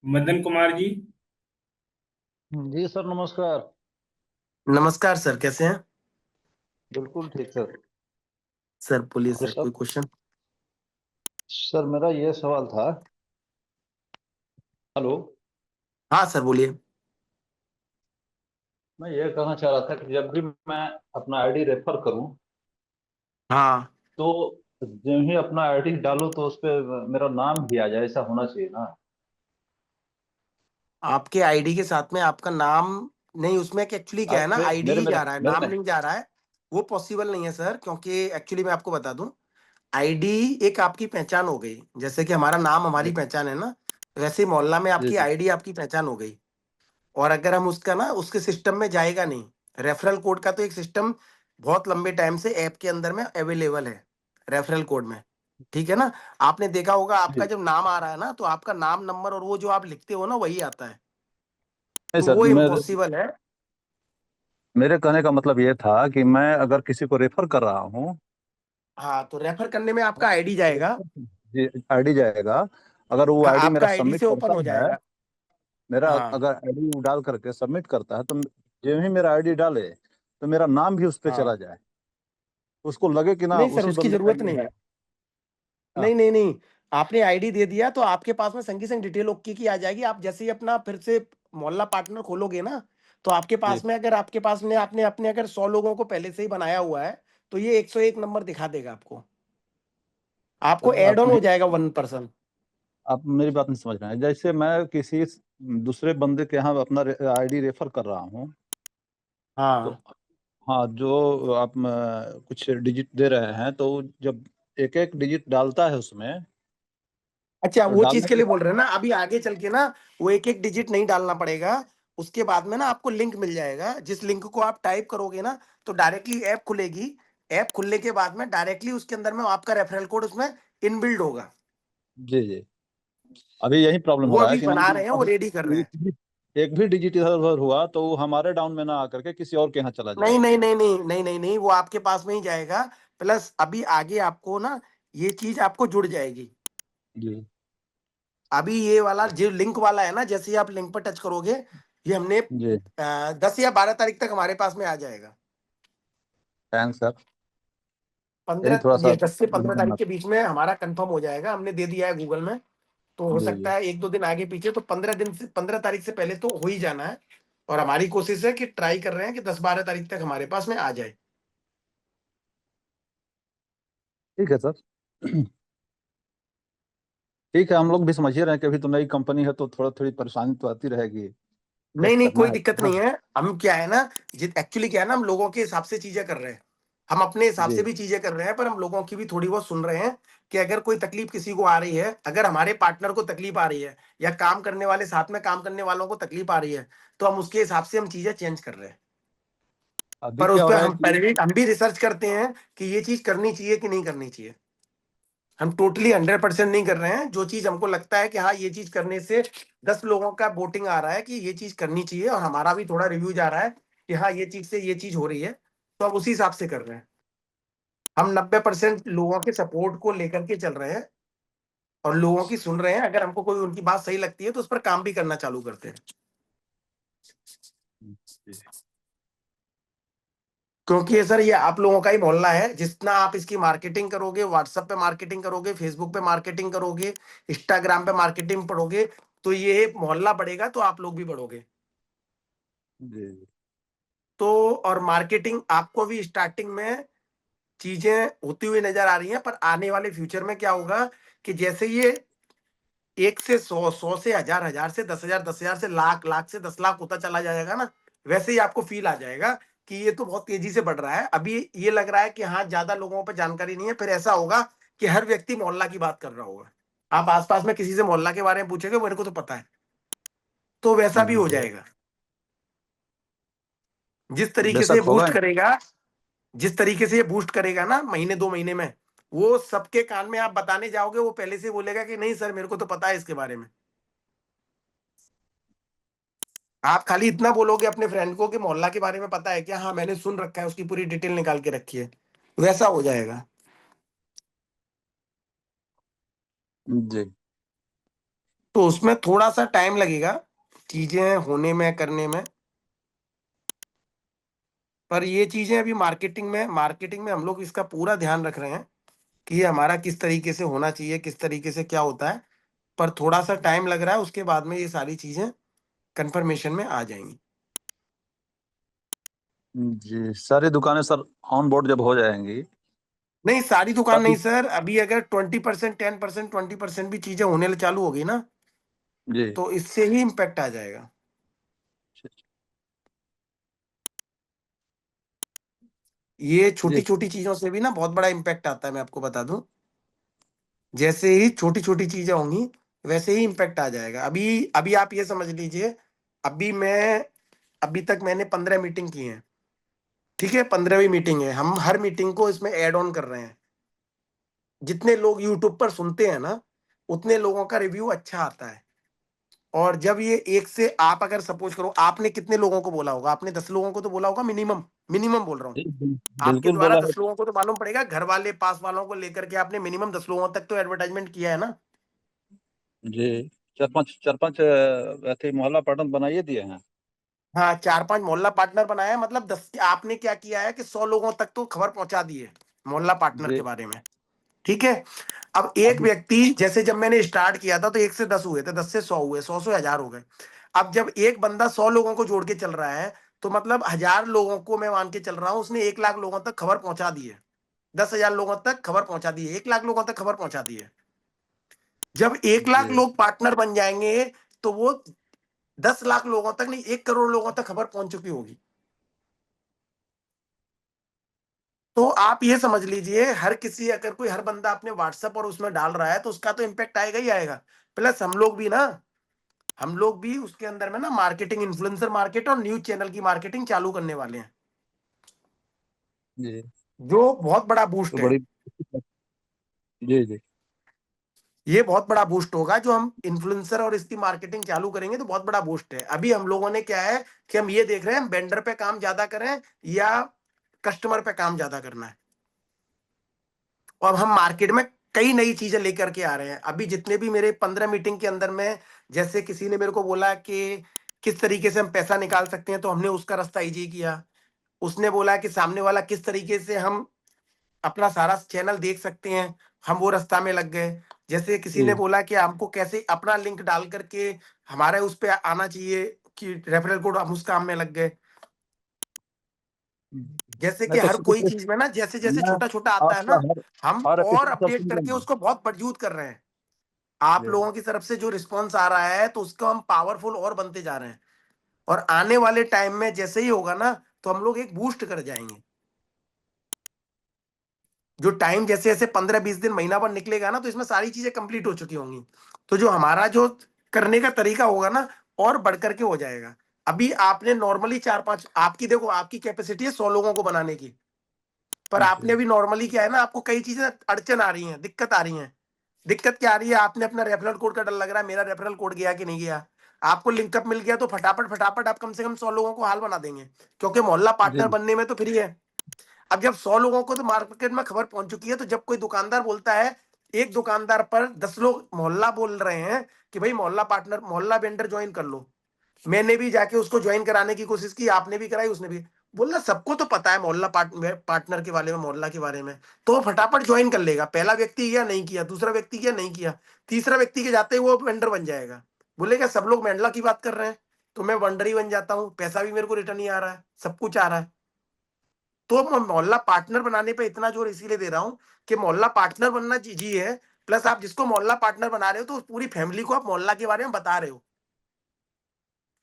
मदन कुमार जी। जी सर, नमस्कार। नमस्कार सर, कैसे हैं? बिल्कुल ठीक सर। सर बोलिए और सर, सर, कोई क्वेश्चन? मेरा ये सवाल था। हेलो। हाँ सर बोलिए। मैं ये कहना चाह रहा था कि जब भी मैं अपना आईडी रेफर करूं, हाँ, तो जब ही अपना आईडी डालूं तो उस पे मेरा नाम भी आ जाए, ऐसा होना चाहिए ना? आपके आईडी के साथ में आपका नाम नहीं, उसमें एक्चुअली क्या है ना, आईडी मेरे ही मेरे जा रहा है, मेरे नाम में। नहीं जा रहा है। वो पॉसिबल नहीं है सर, क्योंकि एक्चुअली मैं आपको बता दूं, आईडी एक आपकी पहचान हो गई, जैसे कि हमारा नाम हमारी जी पहचान है ना, वैसे ही मोहल्ला में जी आपकी जी आईडी आपकी पहचान हो गई। और अगर हम उसका ना उसके सिस्टम में जाएगा नहीं, रेफरल कोड का तो एक सिस्टम बहुत लंबे टाइम से ऐप के अंदर में अवेलेबल है, रेफरल कोड में। ठीक है ना? आपने देखा होगा, आपका जी। जब नाम आ रहा है ना, तो आपका नाम, नंबर और वो जो आप लिखते हो ना, वही आता है। नहीं तो सर, वो इम्पॉसिबल है। मेरे कहने का मतलब ये था कि मैं अगर किसी को रेफर कर रहा हूँ, हाँ, तो रेफर करने में आपका आईडी जाएगा। जी, आईडी जाएगा। अगर वो हाँ, आईडी मेरा आपका आईडी सबमिट से ओपन करता हो है, जाएगा। मेरा हाँ अगर आईडी डाल करके सबमिट करता है, तो जो ही मेरा आईडी डाले तो मेरा नाम भी उस पर हाँ। चला जाए, उसको लगे कि ना नहीं सर, उसी उसकी बंदे का जरूरत ये नहीं है। है। हाँ, नहीं नहीं नहीं, आपने आईडी दे दिया तो आपके पास में संगी संग डिटेल ओके की आ जाएगी। आप जैसे ही अपना फिर से मोहल्ला पार्टनर खोलोगे ना, तो आपके जी। पास में, अगर आपके पास में आपने अपने अगर 100 लोगों को पहले से ही बनाया हुआ है, तो ये 101 नंबर दिखा देगा आपको। आपको सर, एड ऑन हो जाएगा 1%। आप मेरी बात नहीं समझ रहे हैं। जैसे मैं किसी दूसरे बंदे के यहाँ अपना आईडी रेफर कर रहा हूँ, तो हाँ। हाँ, जो आप कुछ डिजिट दे रहे हैं, तो जब एक एक डिजिट डालता है उसमें, अच्छा, तो वो चीज डालने के के लिए बाद। बोल रहे हैं ना, अभी आगे चल के ना वो एक एक डिजिट नहीं डालना पड़ेगा। उसके बाद में ना आपको लिंक मिल जाएगा, जिस लिंक को आप टाइप करोगे ना, तो डायरेक्टली ऐप खुलेगी। ऐप खुलने के बाद में डायरेक्टली उसके अंदर में आपका रेफरल कोड उसमें इनबिल्ड होगा। जी जी। अभी यही प्रॉब्लम हो वो रहा है अभी कि मान बना रहे हैं, वो लीजिए रेडी कर रहे हैं। एक भी डिजिट इधर उधर हुआ तो वो हमारे डाउन में ना आकर के किसी और के यहाँ चला नहीं जाए। नहीं नहीं नहीं नहीं नहीं नहीं, वो आपके पास में ही जाएगा। प्लस अभी आगे आपको ना ये चीज आपको जुड़ जाएगी। जी अभी ये वाला जो लिंक वाला है ना, जैसे ही आप लिंक पर टच करोगे, ये हमने जी। 10 या 12 तारीख तक हमारे पास में आ जाएगा। Thanks sir. यही पंद्रह थोड़ा सा ये 10 से 15 तारीख जानना के था। बीच में हमारा कंफर्म हो जाएगा, हमने दे दिया है गूगल में। तो हो जी सकता जी। है 1-2 दिन आगे पीछे, तो 15 दिन से 15 तारीख से पहले तो हो ही जाना है। और हमारी कोशिश है कि ट्राई कर रहे हैं कि 10-12 तारीख तक हमारे पास में आ जाए। ठीक है सर। ठीक है, हम लोग भी समझ ही रहे हैं कि अभी तो नई कंपनी है, तो थोड़ा थोड़ी परेशानी तो आती रहेगी। नहीं टेस्ट नहीं, करना कोई है दिक्कत ना। नहीं है। हम क्या है ना, जित एक्चुअली क्या है ना, हम लोगों के हिसाब से चीजें कर रहे हैं। हम अपने हिसाब से जी। भी चीजें कर रहे हैं, पर हम लोगों की भी थोड़ी बहुत सुन रहे हैं कि अगर कोई तकलीफ किसी को आ रही है, अगर हमारे पार्टनर को तकलीफ आ रही है, या काम करने वाले साथ में काम करने वालों को तकलीफ आ रही है, तो हम उसके हिसाब से हम चीजें चेंज कर रहे हैं। अभी पर क्या उस हो पर रहा है कि हम भी रिसर्च करते हैं कि ये चीज करनी चाहिए कि नहीं करनी चाहिए। हम टोटली 100% नहीं कर रहे हैं। जो चीज हमको लगता है कि हाँ, ये चीज करने से 10 लोगों का वोटिंग आ रहा है कि ये चीज करनी चाहिए, और हमारा भी थोड़ा रिव्यू जा रहा है कि हाँ, ये चीज से ये चीज हो रही है, तो हम उसी हिसाब से कर रहे हैं। हम 90% लोगों के सपोर्ट को लेकर के चल रहे हैं, और लोगों की सुन रहे हैं। अगर हमको कोई उनकी बात सही लगती है, तो उस पर काम भी करना चालू करते हैं। जी क्योंकि ये सर, ये आप लोगों का ही मोहल्ला है। जितना आप इसकी मार्केटिंग करोगे, व्हाट्सएप पे मार्केटिंग करोगे, फेसबुक पे मार्केटिंग करोगे, इंस्टाग्राम पे मार्केटिंग पढ़ोगे, तो ये मोहल्ला बढ़ेगा, तो आप लोग भी बढ़ोगे। जी तो और मार्केटिंग आपको भी स्टार्टिंग में चीजें होती हुई नजर आ रही हैं, पर आने वाले फ्यूचर में क्या होगा कि जैसे ये 1 से 100, 100 से 1000, 1000 से 10,000, 10,000 से लाख, लाख से 10 लाख होता चला जाएगा ना, वैसे ही आपको फील आ जाएगा कि ये तो बहुत तेजी से बढ़ रहा है, अभी ये लग रहा है कि हाँ ज्यादा लोगों पर जानकारी नहीं है, फिर ऐसा होगा कि हर व्यक्ति मोहल्ला की बात कर रहा होगा। आप आसपास में किसी से मोहल्ला के बारे में पूछेंगे, मेरे को तो पता है, तो वैसा भी हो जी। जाएगा। जिस तरीके से ये बेशक होगा। बूस्ट करेगा, जिस तरीके से ये बूस्ट करेगा ना महीने 2 महीने में, वो सबके कान में आप बताने जाओगे, वो पहले से बोलेगा कि नहीं सर मेरे को तो पता है इसके बारे में। आप खाली इतना बोलोगे अपने फ्रेंड को कि मोहल्ला के बारे में पता है क्या, हाँ मैंने सुन रखा है, उसकी पूरी डिटेल निकाल के रखी है, वैसा हो जाएगा। जी तो उसमें थोड़ा सा टाइम लगेगा चीजें होने में, करने में, पर ये चीजें अभी मार्केटिंग में हम लोग इसका पूरा ध्यान रख रहे हैं कि ये हमारा किस तरीके से होना चाहिए, किस तरीके से क्या होता है। पर थोड़ा सा टाइम लग रहा है, उसके बाद में ये सारी चीजें कंफर्मेशन में आ जाएंगी। जी, सारी दुकानें सर ऑन बोर्ड जब हो जाएंगी नहीं सारी दुकान तभी। नहीं सर, अभी अगर 20%, 10%, 20% भी चीजें होने चालू हो गई ना, जी। तो इससे ही इम्पैक्ट आ जाएगा। ये छोटी जी छोटी चीजों से भी ना बहुत बड़ा इम्पैक्ट आता है, मैं आपको बता दूं। जैसे ही छोटी छोटी चीजें होंगी वैसे ही इम्पैक्ट आ जाएगा। अभी अभी आप ये समझ लीजिए, अभी मैं अभी तक मैंने 15 मीटिंग की है, ठीक है, 15वीं मीटिंग है, हम हर मीटिंग को इसमें ऐड ऑन कर रहे हैं। जितने लोग यूट्यूब पर सुनते हैं ना, उतने लोगों का रिव्यू अच्छा आता है। और जब ये एक से, आप अगर सपोज करो, आपने कितने लोगों को बोला होगा, आपने 10 लोगों को तो बोला होगा मिनिमम, मिनिमम बोल रहा हूँ। जी, आपके बिल्कुल द्वारा बोला है। 10 लोगों को तो मालूम पड़ेगा, घर वाले पास वालों को लेकर के आपने मिनिमम 10 लोगों तक तो एडवर्टाइजमेंट किया है ना। जी, चार पांच ऐसे मोहल्ला पार्टनर बनाइए दिए हैं। हाँ 4-5 मोहल्ला पार्टनर बनाया है, मतलब 10, आपने क्या किया है कि 100 लोगों तक तो खबर पहुंचा दी है मोहल्ला पार्टनर जी। के बारे में, ठीक है। अब एक अभी। व्यक्ति, जैसे जब मैंने स्टार्ट किया था तो 1 से 10 हुए थे, 10 से 100 हुए, 100 से 1000 हो गए। अब जब एक बंदा 100 लोगों को जोड़ के चल रहा है, तो मतलब 1000 लोगों को मैं मान के चल रहा हूं, उसने 1 लाख लोगों तक खबर पहुंचा दी है। 10,000 लोगों तक खबर पहुंचा दी है, 1 लाख लोगों तक खबर पहुंचा दी है। जब 1 लाख जी लोग पार्टनर बन जाएंगे, तो वो 10 लाख लोगों तक नहीं, 1 करोड़ लोगों तक खबर पहुंच चुकी होगी। तो आप ये समझ लीजिए, हर किसी, अगर कोई हर बंदा अपने व्हाट्सएप और उसमें डाल रहा है, तो उसका तो इम्पैक्ट आएगा ही आएगा। प्लस हम लोग भी उसके अंदर में ना मार्केटिंग, इन्फ्लुएंसर मार्केट और न्यूज चैनल की मार्केटिंग चालू करने वाले हैं, जी। जो बहुत बड़ा तो बूस्ट है। बड़ी। जी जी। ये बहुत बड़ा बूस्ट होगा, जो हम इन्फ्लुएंसर और इसकी मार्केटिंग चालू करेंगे तो बहुत बड़ा बूस्ट है। अभी हम लोगों ने क्या है कि हम ये देख रहे हैं, हम वेंडर पे काम ज्यादा करें या कस्टमर पे काम ज्यादा करना है। और हम मार्केट में कई नई चीजें लेकर के आ रहे हैं। अभी जितने भी मेरे 15 मीटिंग के अंदर में, जैसे किसी ने मेरे को बोला कि किस तरीके से हम पैसा निकाल सकते हैं, तो हमने उसका रास्ता इजी किया। उसने बोला कि सामने वाला किस तरीके से हम अपना सारा चैनल देख सकते हैं, हम वो रास्ता में लग गए। जैसे किसी ने जी। बोला कि हमको कैसे अपना लिंक डाल करके हमारे उस पे आना चाहिए कि रेफरल कोड, हम उस काम में लग गए। जैसे कि नहीं तो हर शुरू कोई से चीज में ना, जैसे जैसे मैं छोटा छोटा आता है आपका ना, हर हम हर और एपिसोड सब अपडेट सुन करके लूंगा। उसको बहुत मजबूत कर रहे हैं। आप जी लोगों की तरफ से जो रिस्पॉन्स आ रहा है, तो उसको हम पावरफुल और बनते जा रहे हैं। और आने वाले टाइम में जैसे ही होगा ना, तो हम लोग एक बूस्ट कर जाएंगे। जो टाइम जैसे जैसे 15-20 दिन, महीना भर निकलेगा ना, तो इसमें सारी चीजें कंप्लीट हो चुकी होंगी। तो जो हमारा जो करने का तरीका होगा ना, और बढ़ करके हो जाएगा। अभी आपने नॉर्मली 4-5, आपकी देखो आपकी कैपेसिटी है 100 लोगों को बनाने की, पर आपने जी भी नॉर्मली क्या है ना, आपको कई चीजें अड़चन आ रही हैं, दिक्कत आ रही हैं। दिक्कत क्या आ रही है, आपने अपना रेफरल कोड का डर लग रहा है, मेरा रेफरल कोड गया कि नहीं गया। आपको लिंकअप मिल गया तो फटाफट फटाफट आप कम से कम 100 लोगों को हाल बना देंगे, क्योंकि मोहल्ला पार्टनर जी। बनने में तो फ्री है। अब जब 100 लोगों को तो मार्केट में खबर पहुंच चुकी है, तो जब कोई दुकानदार बोलता है, एक दुकानदार पर 10 लोग मोहल्ला बोल रहे हैं कि भाई मोहल्ला पार्टनर, मोहल्ला वेंडर ज्वाइन कर लो। मैंने भी जाके उसको ज्वाइन कराने की कोशिश की, आपने भी कराई, उसने भी बोला, सबको तो पता है मोहल्ला पार्टनर के बारे में, मोहल्ला के बारे में, तो वो फटाफट ज्वाइन कर लेगा। पहला व्यक्ति किया, नहीं किया, दूसरा व्यक्ति किया, नहीं किया, तीसरा व्यक्ति के जाते ही वो वेंडर बन जाएगा। बोलेगा सब लोग मोहल्ला की बात कर रहे हैं, तो मैं वेंडर ही बन जाता हूँ, पैसा भी मेरे को रिटर्न ही आ रहा है, सब कुछ आ रहा है। तो मैं मोहल्ला पार्टनर बनाने पे इतना जोर इसीलिए दे रहा हूं कि मोहल्ला पार्टनर बनना जी है। प्लस आप जिसको मोहल्ला पार्टनर बना रहे हो, तो उस पूरी फैमिली को आप मोहल्ला के बारे में बता रहे हो।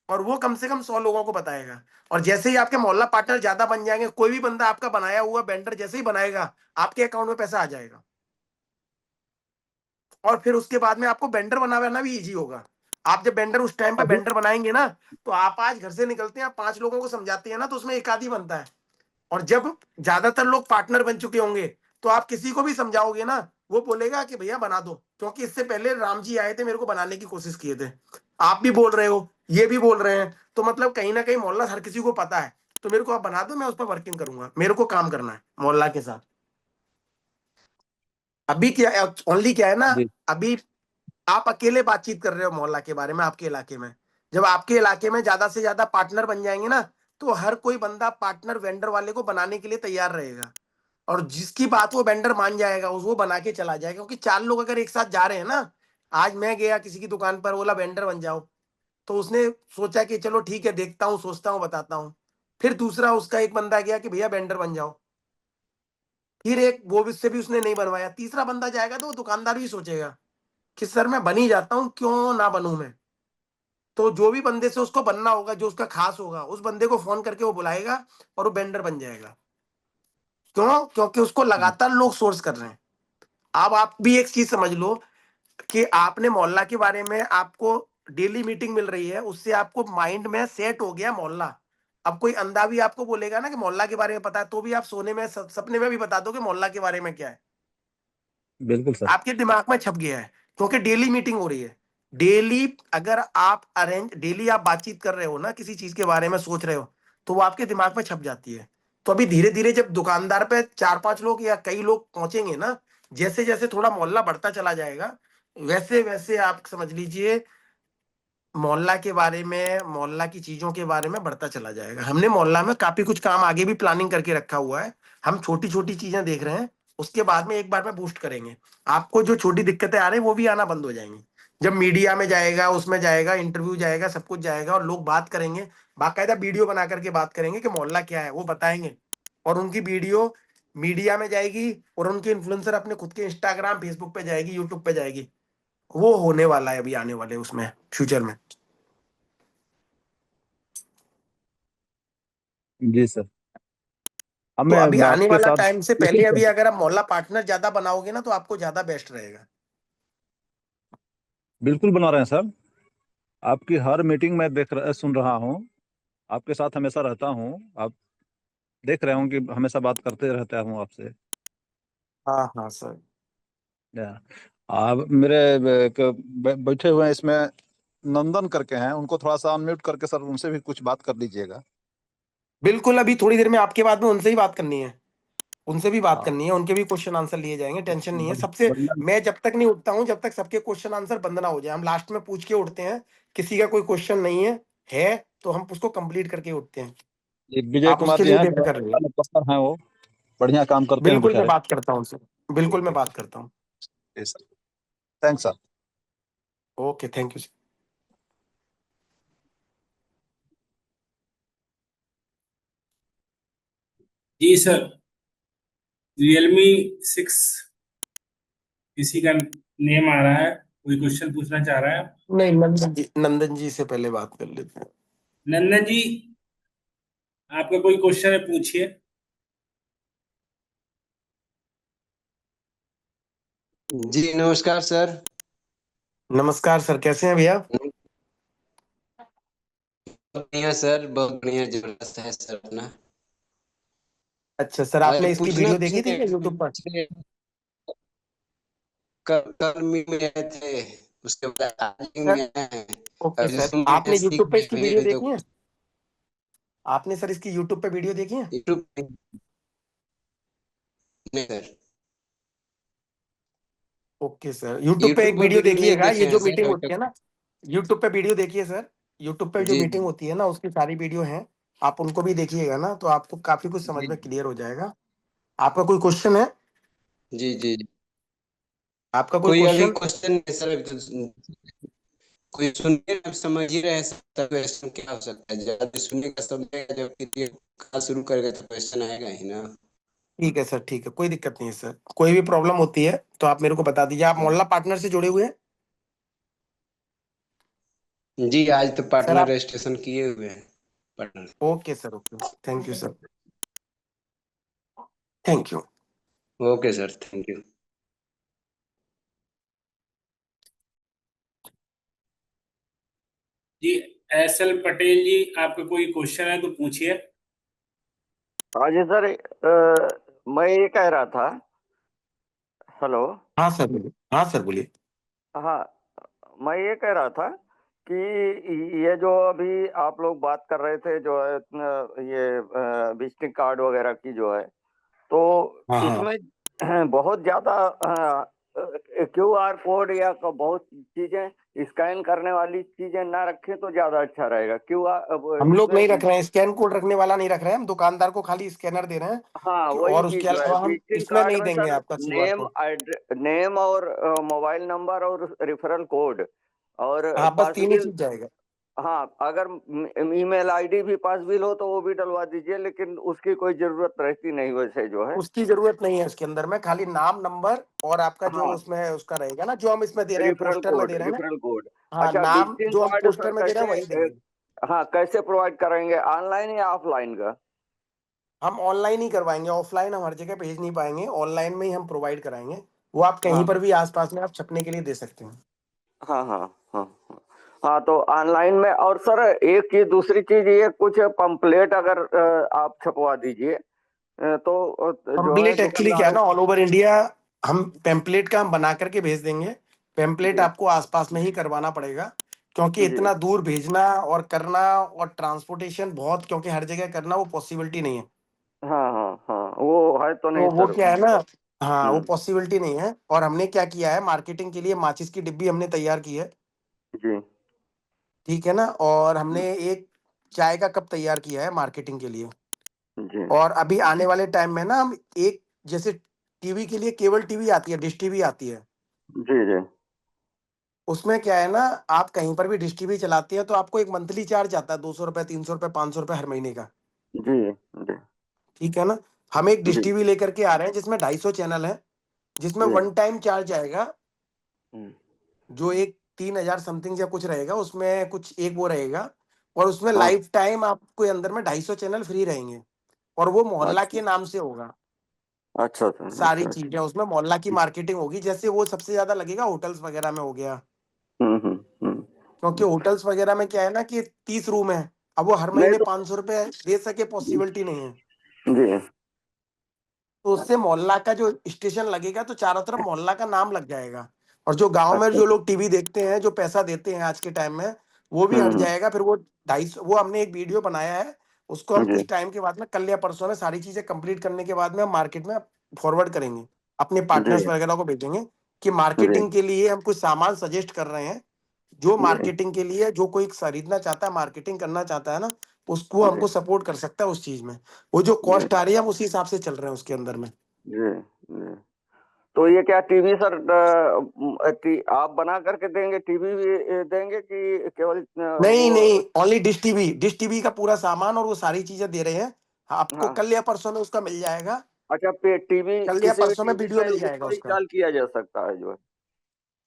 और वो कम से कम 100 लोगों को बताएगा। और जैसे ही आपके मोहल्ला पार्टनर ज्यादा बन जाएंगे, कोई भी बंदा आपका बनाया हुआ वेंडर जैसे ही बनाएगा, आपके अकाउंट में पैसा आ जाएगा। और फिर उसके बाद में आपको वेंडर बनाना भी इजी होगा। आप जब वेंडर उस टाइम पे अभी वेंडर बनाएंगे ना, तो आप आज घर से निकलते हैं, आप 5 लोगों को समझाते हैं ना, तो उसमें एक आदमी बनता है। और जब ज्यादातर लोग पार्टनर बन चुके होंगे, तो आप किसी को भी समझाओगे ना, वो बोलेगा कि भैया बना दो, क्योंकि इससे पहले राम जी आए थे, मेरे को बनाने की कोशिश किए थे। आप भी बोल रहे हो, ये भी बोल रहे हैं, तो मतलब कहीं ना कहीं मोहल्ला हर किसी को पता है। तो मेरे को आप बना दो, मैं उस पर वर्किंग करूंगा, मेरे को काम करना है मोहल्ला के साथ। अभी क्या ओनली क्या है ना, जी अभी आप अकेले बातचीत कर रहे हो मोहल्ला के बारे में, आपके इलाके में। जब आपके इलाके में ज्यादा से ज्यादा पार्टनर बन जाएंगे ना, तो हर कोई बंदा पार्टनर वेंडर वाले को बनाने के लिए तैयार रहेगा। और जिसकी बात वो वेंडर मान जाएगा, उस वो बना के चला जाएगा। क्योंकि 4 लोग अगर एक साथ जा रहे हैं ना, आज मैं गया किसी की दुकान पर, बोला वेंडर बन जाओ, तो उसने सोचा कि चलो ठीक है, देखता हूँ, सोचता हूँ, बताता हूँ। फिर दूसरा उसका एक बंदा गया कि भैया वेंडर बन जाओ, फिर एक वो उससे भी उसने नहीं बनवाया, तीसरा बंदा जाएगा, तो वो दुकानदार भी सोचेगा कि सर मैं बन ही जाता हूँ, क्यों ना बनूं मैं। तो जो भी बंदे से उसको बनना होगा, जो उसका खास होगा, उस बंदे को फोन करके वो बुलाएगा, और वो वेंडर बन जाएगा। क्यों? क्योंकि उसको लगातार लोग सोर्स कर रहे हैं। अब आप भी एक चीज समझ लो, कि आपने मोहल्ला के बारे में, आपको डेली मीटिंग मिल रही है, उससे आपको माइंड में सेट हो गया मोहल्ला। अब कोई अंधा भी आपको बोलेगा ना कि मोहल्ला के बारे में पता है, तो भी आप सोने में सपने में भी बता दो कि मोहल्ला के बारे में क्या है। बिल्कुल सर। आपके दिमाग में छप गया है, क्योंकि डेली मीटिंग हो रही है। डेली अगर आप डेली आप बातचीत कर रहे हो ना, किसी चीज के बारे में सोच रहे हो, तो वो आपके दिमाग में छप जाती है। तो अभी धीरे धीरे जब दुकानदार पे 4-5 लोग या कई लोग पहुंचेंगे ना, जैसे जैसे थोड़ा मोहल्ला बढ़ता चला जाएगा, वैसे वैसे आप समझ लीजिए मोहल्ला के बारे में, मोहल्ला की चीजों के बारे में बढ़ता चला जाएगा। हमने मोहल्ला में काफी कुछ काम आगे भी प्लानिंग करके रखा हुआ है। हम छोटी छोटी चीजें देख रहे हैं, उसके बाद में एक बार में बूस्ट करेंगे। आपको जो छोटी दिक्कतें आ रही है, वो भी आना बंद हो जाएंगी। जब मीडिया में जाएगा, उसमें जाएगा, इंटरव्यू जाएगा, सब कुछ जाएगा, और लोग बात करेंगे, बाकायदा वीडियो बना करके बात करेंगे कि मोहल्ला क्या है, वो बताएंगे। और उनकी वीडियो मीडिया में जाएगी, और उनके इन्फ्लुएंसर अपने खुद के इंस्टाग्राम, फेसबुक पे जाएगी, यूट्यूब पे जाएगी। वो होने वाला है अभी आने वाले उसमें, फ्यूचर में। जी सर। अब तो मैं अभी आने आपके वाला साथ टाइम से इसी पहले, अभी अगर आप मोहल्ला पार्टनर ज्यादा बनाओगे ना, तो आपको ज्यादा बेस्ट रहेगा। बिल्कुल बना रहे हैं सर। आपकी हर मीटिंग में सुन रहा हूँ। आपके साथ हमेशा रहता हूँ। आप देख रहे हूँ कि हमेशा बात करते रहता हूँ आपसे। हाँ हाँ सर। या, आप मेरे बैठे हुए हैं इसमें नंदन करके हैं, उनको थोड़ा सा अनम्यूट करके सर उनसे भी कुछ बात कर लीजिएगा। बिल्कुल, अभी थोड़ी देर में आपके बाद में उनसे ही बात करनी है। उनसे भी बात हाँ, करनी है, उनके भी क्वेश्चन आंसर लिए जाएंगे, टेंशन नहीं है सबसे। बढ़िया। मैं जब तक नहीं उठता हूँ, जब तक सबके क्वेश्चन आंसर बंद ना हो जाए, हम लास्ट में पूछ के उठते हैं। किसी का कोई क्वेश्चन नहीं है तो हम उसको कंप्लीट करके उठते हैं। ये विजय आप कुमार उसके जी लिए हैं, बेफिक्र रहिए। पत्थर हैं वो, बढ़िया काम करते हैं बिल्कुल मैं बेचारे। बात करता हूँ उनसे। बिल्कुल मैं बात करता हूँ। Sir, thanks sir. Okay, thank you. जी सर। Realme 6 किसी का नेम आ रहा है, कोई क्वेश्चन पूछना चाह रहा है? नहीं, नंदन जी से पहले बात कर लेते हैं। नंदन जी, आपका कोई क्वेश्चन है, पूछिए। जी नमस्कार सर। नमस्कार सर, कैसे हैं भैया? बढ़िया सर, बहुत बढ़िया, जबरदस्त है सर अपना। अच्छा सर, आपने इसकी पूछना वीडियो कुछ देखी थी क्या नहीं, यूट्यूब पर? पिछले कल मीट में आए थे, उसके बाद आज सर, में आए हैं। ओके अभी सर, Zoom आपने मीटिंग सीख यूट्यूब पे गए इसकी अभी वीडियो अभी तो देखी है? आपने सर इसकी यूट्यूब पे वीडियो देखी है? यूट्यूब नहीं सर, ओके सर, यूट्यूब पे एक यूट्यूब पर वीडियो वीडियो नहीं देखिएगा, देखे ये हैं जो सर मीटिंग अभी होती है तक। ना, यूट्यूब पे वीडियो देखिए सर। यूट्यूब पे जो जी मीटिंग जी होती है ना, उसकी सारी वीडियो है। आप उनको भी देखिएगा ना, तो आपको काफी कुछ समझ जी में क्लियर हो जाएगा। आपका कोई क्वेश्चन है? जी जी जी। आपका कोई कोई अभी क्वेश्चन? क्वेश्चन नहीं सर, अभी तो कोई सुन के आप समझ ही रहे हैं सर, तब क्वेश्चन क्या हो सकता है, जब सुनने का समय जब फिर कहा शुरू करेगा तो क्वेश्चन आएगा ही ना। ठीक है सर, ठीक है, कोई दिक्कत नहीं है सर। कोई भी प्रॉब्लम होती है तो आप मेरे को बता दीजिए। आप मोहल्ला पार्टनर से जुड़े हुए हैं? जी, आज तो सर पार्टनर आप, रजिस्ट्रेशन किए हुए हैं। Partner. Okay sir, okay, thank you sir, thank you. Okay sir, thank you. जी, एस एल पटेल जी, आपका कोई क्वेश्चन है तो पूछिए। हाँ जी सर, मैं ये कह रहा था। हेलो। हाँ सर बोलिए, हाँ सर बोलिए। हाँ, मैं ये कह रहा था कि ये जो अभी आप लोग बात कर रहे थे जो है ये विजिटिंग कार्ड वगैरह की जो है, तो हाँ हाँ, इसमें बहुत ज्यादा QR कोड या बहुत चीजें स्कैन करने वाली चीजें ना रखें तो ज्यादा अच्छा रहेगा। हम लोग इसमें नहीं रख रहे हैं, स्कैन कोड रखने वाला नहीं रख रहे हैं, हम दुकानदार को खाली स्कैनर दे रहे हैं हाँ, वही और चीज उसके जो है अलावा हम विजिटिंग इसमें कार्ड नहीं में देंगे सर, आपका क्यूआर कोड। नेम और मोबाइल नंबर और रेफरल कोड और हाँ, बस पास तीन ही बिल। चीज जाएगा। हाँ, अगर ईमेल आईडी भी पास बिल हो तो वो भी डलवा दीजिए, लेकिन उसकी कोई जरूरत रहती नहीं वैसे जो है। उसकी जरूरत नहीं है उसके अंदर में, खाली नाम, नंबर और आपका जो हाँ, उसमें उसका रहेगा ना, जो हम इसमें दे रहे हैं, रेफरल पोस्टर में कोड, दे रहे हैं ना। Referral code. हाँ, अच्छा, नाम विजिटिंग जो हम कार्ड सर पोस्टर में दे रहे हैं कैसे वही देंगे। हाँ, कैसे प्रोवाइड करेंगे, ऑनलाइन या ऑफलाइन का? हम ऑनलाइन ही करवाएंगे, ऑफलाइन हम हर जगह भेज नहीं पाएंगे, ऑनलाइन में ही हम प्रोवाइड कराएंगे। वो आप कहीं हाँ पर भी आसपास में आप छपने के लिए दे सकते हैं। हाँ हाँ हाँ हाँ। हाँ, तो ऑनलाइन में। और सर एक चीज, दूसरी चीज, ये कुछ पंपलेट अगर आप छपवा दीजिए तो जो है पेम्पलेट एक्चुअली क्या है दुकानदारों। ना, ऑल ओवर इंडिया हम पेम्पलेट का हम बना करके भेज देंगे। पेम्पलेट जी आपको आसपास में ही करवाना पड़ेगा, क्योंकि जी। इतना दूर भेजना और करना और ट्रांसपोर्टेशन बहुत, क्योंकि हर जगह करना वो पॉसिबिलिटी नहीं है। हाँ हाँ हाँ, वो है तो नहीं तो वो सर। क्या है ना, हाँ वो हम्म। पॉसिबिलिटी नहीं है। और हमने क्या किया है, मार्केटिंग के लिए माचिस की डिब्बी हमने तैयार की है, जी ठीक है ना। और हमने एक चाय का कप तैयार किया है मार्केटिंग के लिए। जी और अभी आने वाले टाइम में ना हम एक, जैसे टीवी के लिए केबल टीवी आती है, डिश टीवी आती है, जी जी उसमें क्या है ना, आप कहीं पर भी डिश टीवी चलाते हैं तो आपको एक मंथली चार्ज आता है, 200 रुपये, 300 रुपये, 500 रुपये हर महीने का, जी जी ठीक है ना। हम एक डिश जी टीवी लेकर के आ रहे हैं जिसमें 250 चैनल है, जिसमें जी। वन टाइम चार्ज आएगा, हम्म, जो एक 3,000 समथिंग या कुछ रहेगा, उसमें कुछ एक वो रहेगा। और उसमें हाँ। लाइफ टाइम आपको अंदर में 250 चैनल फ्री रहेंगे, और वो मोहल्ला अच्छा के नाम से होगा। अच्छा सर, सारी अच्छा अच्छा। चीजें उसमें मोहल्ला की मार्केटिंग होगी, जैसे वो सबसे ज्यादा लगेगा होटल्स वगैरह में हो गया, क्योंकि होटल्स वगैरह में क्या है ना कि 30 रूम है, अब वो हर नहीं महीने तो। 500 रुपये दे सके, पॉसिबिलिटी नहीं है। जी। तो उससे मोहल्ला का जो स्टेशन लगेगा तो चारों तरफ मोहल्ला का नाम लग जाएगा, और जो गांव में अच्छा। जो लोग टीवी देखते हैं, जो पैसा देते हैं आज के टाइम में, वो भी हट हम्म। जाएगा। फिर वो 250, वो हमने एक वीडियो बनाया है, उसको हम जी कुछ टाइम के बाद में, कल या परसों में सारी चीजें कंप्लीट करने के बाद में हम मार्केट में फॉरवर्ड करेंगे, अपने जी पार्टनर्स वगैरह को भेजेंगे कि जी मार्केटिंग के लिए हम कुछ सामान सजेस्ट कर रहे हैं। जो जी मार्केटिंग के लिए, जो कोई खरीदना चाहता है, मार्केटिंग करना चाहता है ना, उसको जी हमको सपोर्ट कर सकता है उस चीज में। वो जो जी कॉस्ट आ रही है हम उसी हिसाब से चल रहे हैं उसके अंदर में। जी जी। तो ये क्या टीवी सर, आप बना करके देंगे, टीवी भी देंगे कि केवल नहीं नहीं, वो? Only dish TV, dish TV का पूरा सामान और वो सारी चीजें दे रहे हैं। हाँ, आपको हाँ। कल या परसों में उसका मिल जाएगा। अच्छा, पे टीवी कल या किसी भी परसों में टीवी वीडियो में मिल जाएगा इसको उसका। इंस्टॉल किया जा सकता है जो है?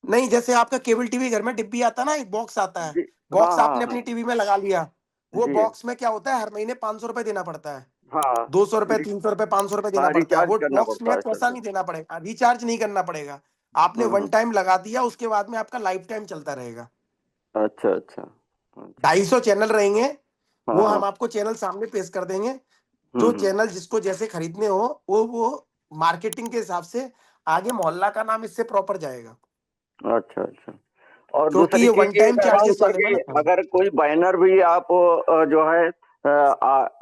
नहीं, जैसे आपका केबल टीवी घर में डिब्बी आता है ना, एक बॉक्स आता है, जी। हाँ बॉक्स हाँ आपने हाँ। अपनी टीवी में लगा लिया, वो जी। बॉक्स में क्या होता है, हर महीने 500 रुपये देना पड़ता है, हाँ। 200 रुपये, रि- 300 रुपये, 500 रुपये देना हाँ, पड़ता है। रिचार्ज वो करना बॉक्स में पड़ता है सर पैसा जो। नहीं देना पड़ेगा, रिचार्ज नहीं करना पड़ेगा। आपने वन हम्म। टाइम लगा दिया, उसके बाद में आपका लाइफ टाइम चलता रहेगा। अच्छा अच्छा अच्छा। 250 चैनल रहेंगे, हाँ वो हाँ। हम आपको चैनल सामने पेश कर देंगे। जो हम्म। चैनल जिसको जैसे खरीदने हो, वो मार्केटिंग के हिसाब से आगे मोहल्ला का नाम इससे प्रॉपर जाएगा, अच्छा अच्छा। और क्योंकि दूसरी ये चीज वन ये टाइम कह रहा हूँ चार्जेस सर लगेगा कि ना खाली। अगर कोई बैनर भी आप जो है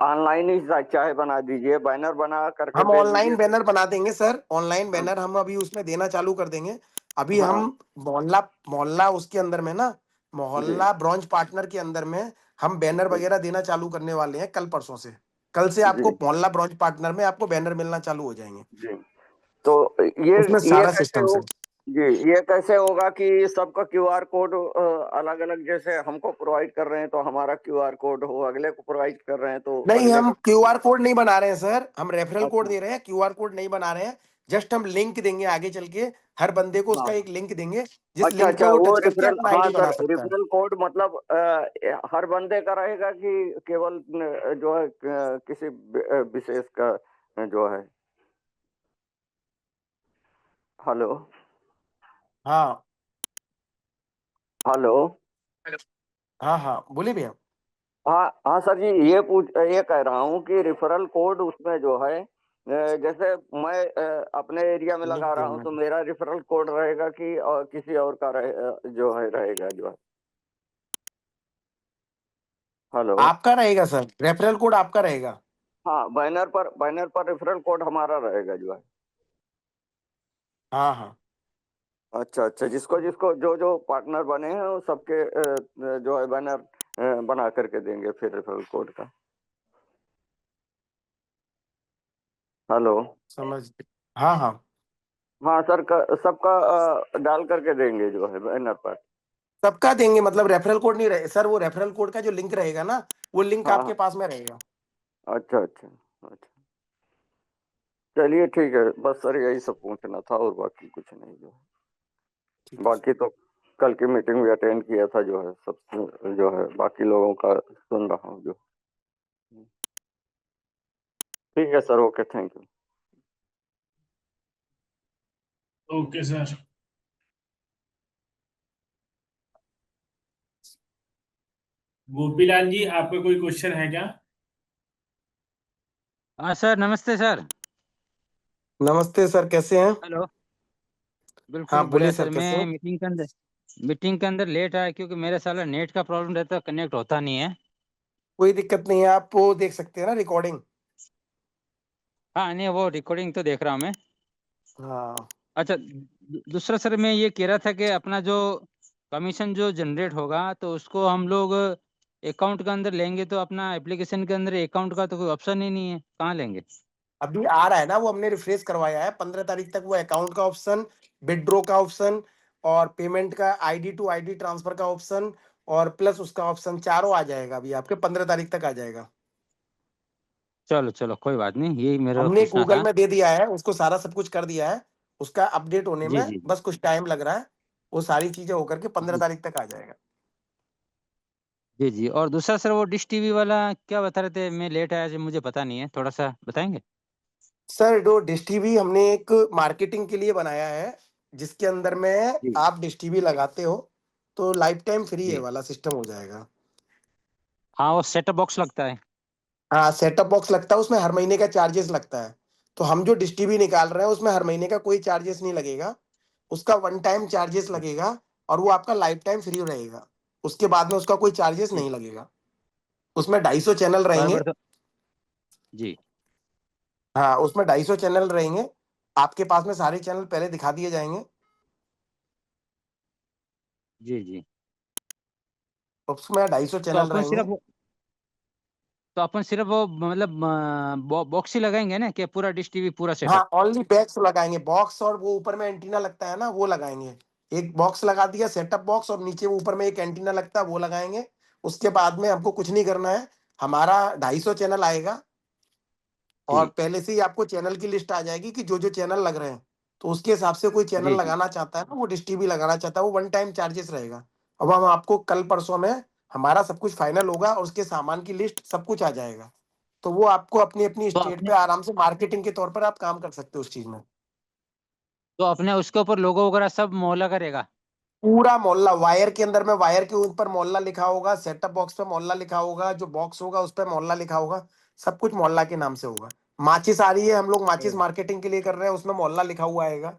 ऑनलाइन ही चाहे बना दीजिए, बैनर बना करके हम दे ऑनलाइन दीजिए तो। बैनर बना देंगे सर, ऑनलाइन हाँ बैनर हम अभी उसमें देना चालू कर देंगे। अभी हम हाँ। मोहल्ला मोहल्ला उसके अंदर में ना, जी मोहल्ला ब्रांच पार्टनर के अंदर में हम बैनर जी वगैरह देना चालू करने वाले हैं कल परसों से। कल से आपको जी मोहल्ला ब्रांच पार्टनर में आपको बैनर मिलना चालू हो जाएंगे, जी। तो ये उसमें ये सारा कैसे सिस्टम हो? से। जी, ये कैसे होगा कि सबका QR कोड अलग अलग, जैसे हमको प्रोवाइड कर रहे हैं तो हमारा QR कोड हो, अगले को प्रोवाइड कर रहे हैं तो नहीं, अगले हम का। क्यूआर कोड नहीं बना रहे हैं सर, हम रेफरल कोड अच्छा दे रहे हैं, क्यूआर कोड नहीं बना रहे हैं। जस्ट हम लिंक देंगे आगे चल के, हर बंदे को हाँ उसका एक लिंक देंगे, जिस अच्छा लिंक पे अच्छा, वो वो टच करके रिफरल, अपना हाँ आईडी सर, बना सकता है। रिफरल कोड मतलब हर बंदे का रहेगा कि केवल जो है किसी विशेष का जो है। हेलो हाँ हेलो। हाँ हाँ, बोलिए भैया। हाँ हाँ सर जी, ये कह रहा हूँ कि रिफरल कोड उसमें जो है जैसे मैं अपने एरिया में लिंक लगा रहा हूँ देना तो मेरा रिफरल कोड रहेगा कि किसी और का जो है रहेगा जो है। हेलो। आपका रहेगा सर, रेफरल कोड आपका रहेगा। हाँ, बैनर पर रेफरल कोड हमारा रहेगा जो है। हाँ हाँ अच्छा अच्छा, जिसको जिसको जो जो पार्टनर बने हैं वो सबके जो है बैनर बना करके देंगे फिर रेफरल कोड का। हेलो। समझ गए। हाँ हाँ, हाँ सर, सबका डाल करके देंगे जो है बैनर पर। सबका देंगे, मतलब रेफरल कोड नहीं रहे सर, वो रेफरल कोड का जो लिंक रहेगा ना, वो लिंक हाँ आपके हाँ, पास में रहेगा। अच्छा अच्छा अच्छा, चलिए ठीक है, बस सर यही सब पूछना था और बाकी कुछ नहीं जो है। ठीक है सर। बाकी तो कल की मीटिंग भी अटेंड किया था जो है, सब जो है बाकी लोगों का सुन रहा हूँ जो। ठीक है sir, okay, thank you. Okay sir. Gopilal ji, आपका कोई क्वेश्चन है क्या? हाँ सर, नमस्ते सर। नमस्ते सर, कैसे हैं? हेलो। हाँ बिल्कुल बोलिए बढ़िया सर, सर। कैसे मैं हैं? मीटिंग के अंदर लेट आया क्योंकि मेरे साला नेट का प्रॉब्लम रहता है, कनेक्ट होता नहीं है। कोई दिक्कत नहीं है, आप वो देख सकते हैं ना रिकॉर्डिंग। हाँ नहीं, वो रिकॉर्डिंग तो देख रहा हूँ मैं। हाँ, अच्छा, दूसरा सर मैं ये कह रहा था कि अपना जो कमीशन जो जनरेट होगा तो उसको हम लोग अकाउंट के अंदर लेंगे, तो अपना एप्लीकेशन के अंदर अकाउंट का तो कोई ऑप्शन ही नहीं है, कहाँ लेंगे? अभी आ रहा है ना, वो हमने रिफ्रेश करवाया है, 15 तारीख तक वो अकाउंट का ऑप्शन, विड्रॉ का ऑप्शन, और पेमेंट का आईडी टू आईडी ट्रांसफर का ऑप्शन, और प्लस उसका ऑप्शन, चारों आ जाएगा अभी आपके 15 तारीख तक आ जाएगा। चलो चलो, कोई बात नहीं, यही मेरा हमने पूछना गूगल था। में दे दिया है उसको, सारा सब कुछ कर दिया है, उसका अपडेट होने जी में जी बस कुछ टाइम लग रहा है। वो सारी चीजें होकर के पंद्रह जी तारीख तक आ जाएगा। जी जी। और दूसरा सर, वो डिश टीवी वाला क्या बता रहे थे? मैं लेट आया जी, मुझे पता नहीं है, थोड़ा सा बताएंगे? सर जो डिश टीवी हमने एक मार्केटिंग के लिए बनाया है, जिसके अंदर में जी आप डिश टीवी लगाते हो तो लाइफ टाइम फ्री है जी। वाला सिस्टम हो जाएगा। हाँ, वो सेटअप बॉक्स लगता है। हाँ, सेटअप बॉक्स लगता है, उसमें हर महीने का चार्जेस लगता है। तो हम जो डिश टीवी निकाल रहे हैं उसमें हर महीने का कोई चार्जेस नहीं लगेगा, उसका वन टाइम चार्जेस लगेगा, और वो आपका लाइफ टाइम फ्री रहेगा। उसके बाद में उसका कोई चार्जेस जी। नहीं लगेगा। उसमें 250 चैनल रहेंगे। बराबर तो। जी हाँ, उसमें 250 चैनल रहेंगे, आपके पास में सारे चैनल पहले दिखा दिए जाएंगे। जी जी। उसमें 250 तो चैनल अपन रहेंगे। सिर्फ वो मतलब बॉक्स ही लगाएंगे ना, कि पूरा डिश टीवी पूरा हाँ, सेटअप? ओनली बैग्स लगाएंगे, बॉक्स, और वो ऊपर में एंटीना लगता है ना, वो लगाएंगे। एक बॉक्स लगा दिया सेटअप बॉक्स, और नीचे ऊपर में एक एंटीना लगता है, वो लगाएंगे। उसके बाद में हमको कुछ नहीं करना है। हमारा 250 चैनल आएगा, और जी पहले से ही आपको चैनल की लिस्ट आ जाएगी कि जो जो चैनल लग रहे हैं। तो उसके हिसाब से कोई चैनल जी जी लगाना चाहता है ना, वो डिश टीवी लगाना चाहता है, वो वन टाइम चार्जेस रहेगा। अब हम आपको कल परसों में हमारा सब कुछ फाइनल होगा, और उसके सामान की लिस्ट सब कुछ आ जाएगा। तो वो आपको अपनी अपनी तो स्टेट अपने पे आराम से मार्केटिंग के तौर पर आप काम कर सकते हो उस चीज में। उसके ऊपर लोगो वगैरह सब मोहल्ला करेगा? पूरा मोहल्ला, वायर के अंदर में वायर के ऊपर मोहल्ला लिखा होगा, सेटअप बॉक्स पे मोहल्ला लिखा होगा, जो बॉक्स होगा उस पर मोहल्ला लिखा होगा। सब कुछ मोहल्ला के नाम से होगा। माचिस आ रही है, हम लोग माचिस ओ, मार्केटिंग के लिए कर रहे हैं, उसमें मोहल्ला लिखा हुआ आएगा।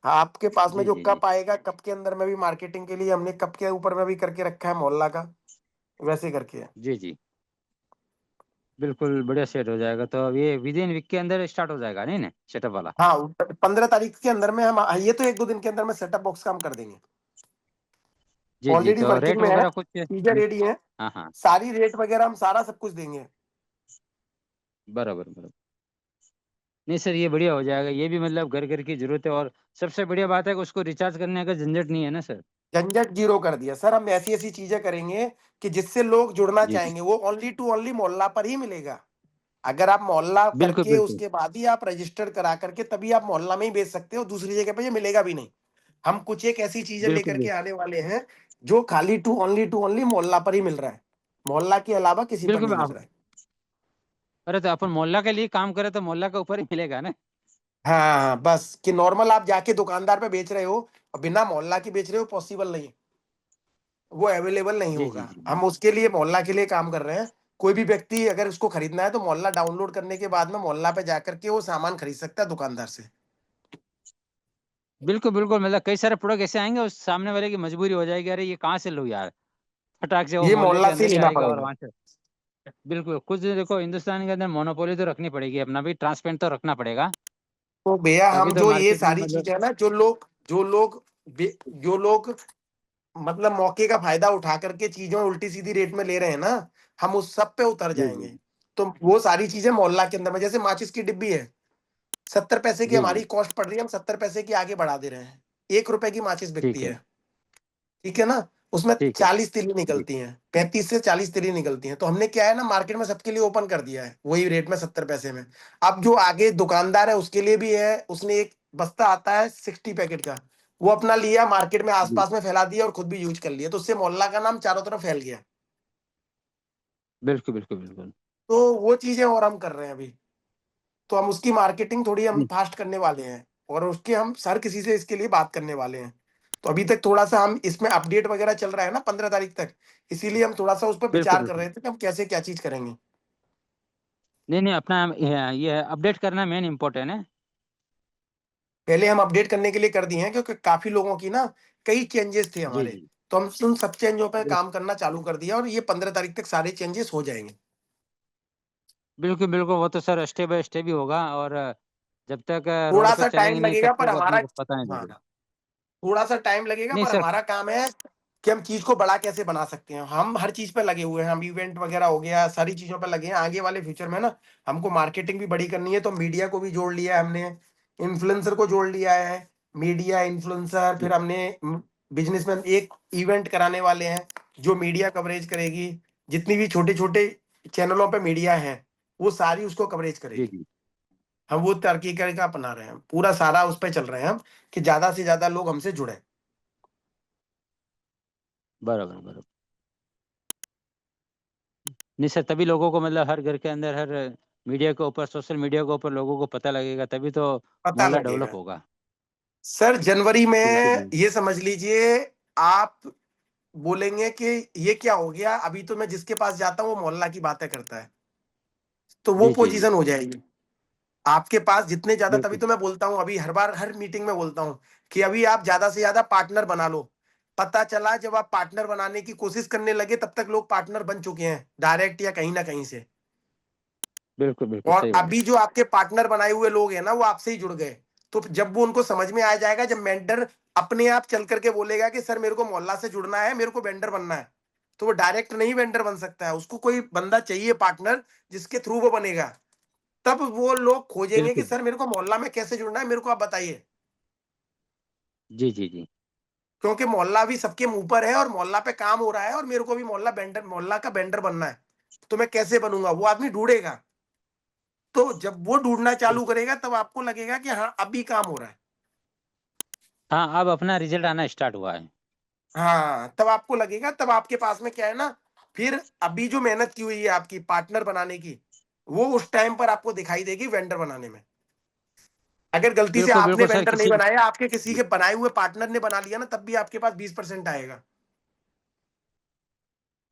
आपके पास में जी जो जी जी कप आएगा, कप के अंदर में भी मार्केटिंग के लिए हमने कप के ऊपर में भी करके रखा है मोहल्ला का, वैसे करके है। जी जी। बिल्कुल बढ़िया सेट हो जाएगा। तो अब ये विद इन वीक के अंदर स्टार्ट हो जाएगा नहीं ना, सेटअप वाला? हाँ, 15 तारीख के अंदर में हम, ये तो 1-2 दिन के अंदर में सेटअप बॉक्स काम कर देंगे। जी जी। ऑलरेडी तो वर्किंग रेट में है, वगैरह कुछ चीजें रेडी है, हाँ हाँ। सारी रेट वगैरह हम सारा सब कुछ देंगे। बराबर बराबर। नहीं सर, ये बढ़िया हो जाएगा, ये भी मतलब घर घर की जरूरत है। और सबसे बढ़िया बात है कि उसको रिचार्ज करने का झंझट नहीं है ना सर? झंझट जीरो कर दिया सर, हम ऐसी ऐसी चीजें करेंगे कि जिससे लोग जुड़ना जी जी। चाहेंगे, वो ओनली टू ओनली मोहल्ला पर ही मिलेगा। अगर आप मोहल्ला बिल्कुल करके बिल्कुल उसके बाद ही आप रजिस्टर करा करके तभी आप मोहल्ला में ही बेच सकते हो, दूसरी जगह पे ये मिलेगा भी नहीं। हम कुछ एक ऐसी चीजें बिल्कुल लेकर के बिल्कुल आने वाले हैं जो खाली टू ओनली मोहल्ला पर ही मिल रहा है, मोहल्ला के अलावा किसी पर बिल्कुल नहीं मिल रहा है। अरे तो अपन मोहल्ला के लिए काम करें तो मोहल्ला के ऊपर ही मिलेगा ना। हाँ हाँ, बस कि नॉर्मल आप जाके दुकानदार पे बेच रहे हो और बिना मोहल्ला के बेच रहे हो, पॉसिबल नहीं है, वो अवेलेबल नहीं जी जी होगा। जी हम उसके लिए मोहल्ला के लिए काम कर रहे हैं। कोई भी व्यक्ति अगर उसको खरीदना है तो मोहल्ला डाउनलोड करने के बाद में मोहल्ला पे जाकर के वो सामान खरीद सकता है दुकानदार से। बिल्कुल बिल्कुल, मतलब कई सारे प्रोडक्ट ऐसे आएंगे उस सामने वाले की मजबूरी हो जाएगी, अरे ये कहाँ से लूँ यार, फटाक से वो ये मोहल्ले के मोहल्ला से अंदर ही लेना आएगा और पड़ेगा। वहां से। बिल्कुल, कुछ देखो हिंदुस्तान के अंदर मोनोपोली तो रखनी पड़ेगी, अपना भी ट्रांसपेरेंट तो रखना पड़ेगा, तो भैया तभी हम तो जो ये मार्केट में सारी मतलब। चीजें है ना, जो लोग मतलब मौके का फायदा उठा करके चीजों उल्टी सीधी रेट में ले रहे हैं ना, हम उस सब पे उतर जी जी जाएंगे। तो वो सारी चीजें मोहल्ला के अंदर में, जैसे माचिस की डिब्बी है, 70 पैसे की जी जी, हमारी कॉस्ट पड़ रही है, हम 70 पैसे की आगे बढ़ा दे रहे हैं। 1 रुपए की माचिस बिकती ठीक है है, ठीक है ना। उसमें ठीक है 40 तिली जी निकलती हैं, 35 से 40 तिली निकलती हैं। तो हमने क्या है ना, मार्केट में सबके लिए ओपन कर दिया है वही रेट में, 70 पैसे में। अब जो आगे दुकानदार है उसके लिए भी है, उसने एक बस्ता आता है 60 पैकेट का, वो अपना लिया, मार्केट में जी, आसपास में फैला दिया और खुद भी यूज कर लिया, तो उससे मोहल्ला का नाम चारों तरफ फैल गया। बिल्कुल बिल्कुल बिल्कुल तो वो चीजें और हम कर रहे हैं अभी। तो हम उसकी मार्केटिंग थोड़ी हम जी, फास्ट करने वाले हैं, और उसके हम हर किसी से इसके लिए बात करने वाले हैं। तो अभी तक थोड़ा सा हम इसमें अपडेट वगैरह चल रहा है ना 15 तारीख तक, इसीलिए हम थोड़ा सा उस पर बिल्कुल विचार कर बिल्कुल। रहे थे कि हम कैसे क्या चीज करेंगे। नहीं नहीं, अपना ये अपडेट करना मेन इम्पोर्टेंट है। पहले हम अपडेट करने के लिए कर दिए हैं, क्योंकि काफी लोगों की ना कई चेंजेस थे जी हमारे। जी, तो हम उन सब चेंजों पर बिल्कुल काम करना चालू कर दिया, और ये 15 तारीख तक सारे चेंजेस हो जाएंगे। बिल्कुल बिल्कुल, वो तो सर स्टेप बाय स्टेप ही होगा, और जब तक रोड थोड़ा पे सा टाइम चलेंगे नहीं तब लगेगा पर तक हमारा, अपने को पता नहीं हाँ, लगेगा। थोड़ा सा टाइम लगेगा नहीं पर सर, हमारा काम है कि हम चीज को बड़ा कैसे बना सकते हैं। हम हर चीज पे लगे हुए हैं, हम इवेंट वगैरह हो गया, सारी चीजों पे लगे हैं। आगे वाले फ्यूचर में ना हमको मार्केटिंग भी बड़ी करनी है, तो मीडिया को भी जोड़ लिया है हमने, इन्फ्लुएंसर को जोड़ लिया है, मीडिया इन्फ्लुएंसर, फिर हमने बिजनेसमैन एक इवेंट कराने वाले हैं जो मीडिया कवरेज करेगी। जितनी भी छोटे छोटे चैनलों पे मीडिया है वो सारी उसको कवरेज जी करेगी। जी, हम वो तरीका अपना रहे हैं, पूरा सारा उस पर चल रहे हैं हम, कि ज्यादा से ज्यादा लोग हमसे जुड़े। बराबर बराबर। नहीं सर, तभी लोगों को मतलब हर घर के अंदर, हर मीडिया के ऊपर, सोशल मीडिया के ऊपर लोगों को पता लगेगा, तभी तो पता मोहल्ला डेवलप लगेगा। होगा। सर जनवरी में बिल्कुल बिल्कुल, ये समझ लीजिए, आप बोलेंगे कि ये क्या हो गया, अभी तो मैं जिसके पास जाता हूँ वो मोहल्ला की बातें करता है, तो वो जी जी जी, पोजीशन हो जाएगी आपके पास जितने ज्यादा। तभी बिल्कुल तो मैं बोलता हूँ, अभी हर बार हर मीटिंग में बोलता हूँ कि अभी आप ज्यादा से ज्यादा पार्टनर बना लो। पता चला जब आप पार्टनर बनाने की कोशिश करने लगे तब तक लोग पार्टनर बन चुके हैं, डायरेक्ट या कहीं ना कहीं से। बिल्कुल बिल्कुल, और सही बात अभी जो आपके पार्टनर बनाए हुए लोग हैं ना, वो आपसे ही जुड़ गए। तो जब वो उनको समझ में आ जाएगा, जब मेंटर अपने आप चल करके बोलेगा कि सर मेरे को मोहल्ला से जुड़ना है, मेरे को वेंडर बनना है, तो वो डायरेक्ट नहीं वेंडर बन सकता है, उसको कोई बंदा चाहिए पार्टनर जिसके थ्रू वो बनेगा। तब वो लोग खोजेंगे कि बिल्कुल, सर मेरे को मोहल्ला में कैसे जुड़ना है, मेरे को आप बताइए। जी जी जी, क्योंकि मोहल्ला भी सबके मुंह पर है और मोहल्ला पे काम हो रहा है, और मेरे को भी मोहल्ला का वेंडर बनना है, तो मैं कैसे बनूंगा, वो आदमी ढूंढेगा। तो जब वो ढूंढना चालू करेगा तब आपको लगेगा कि हाँ अभी काम हो रहा है। हाँ अब अपना रिजल्ट आना स्टार्ट हुआ है। हाँ तब आपको लगेगा, तब आपके पास में क्या है ना, फिर अभी जो मेहनत की हुई है आपकी पार्टनर बनाने की, वो उस टाइम पर आपको दिखाई देगी वेंडर बनाने में। अगर गलती से बिल्कुल आपने बिल्कुल सर, वेंडर नहीं किसी बनाया, आपके किसी के बनाए हुए पार्टनर ने बना लिया ना, तब भी आपके पास 20% आएगा।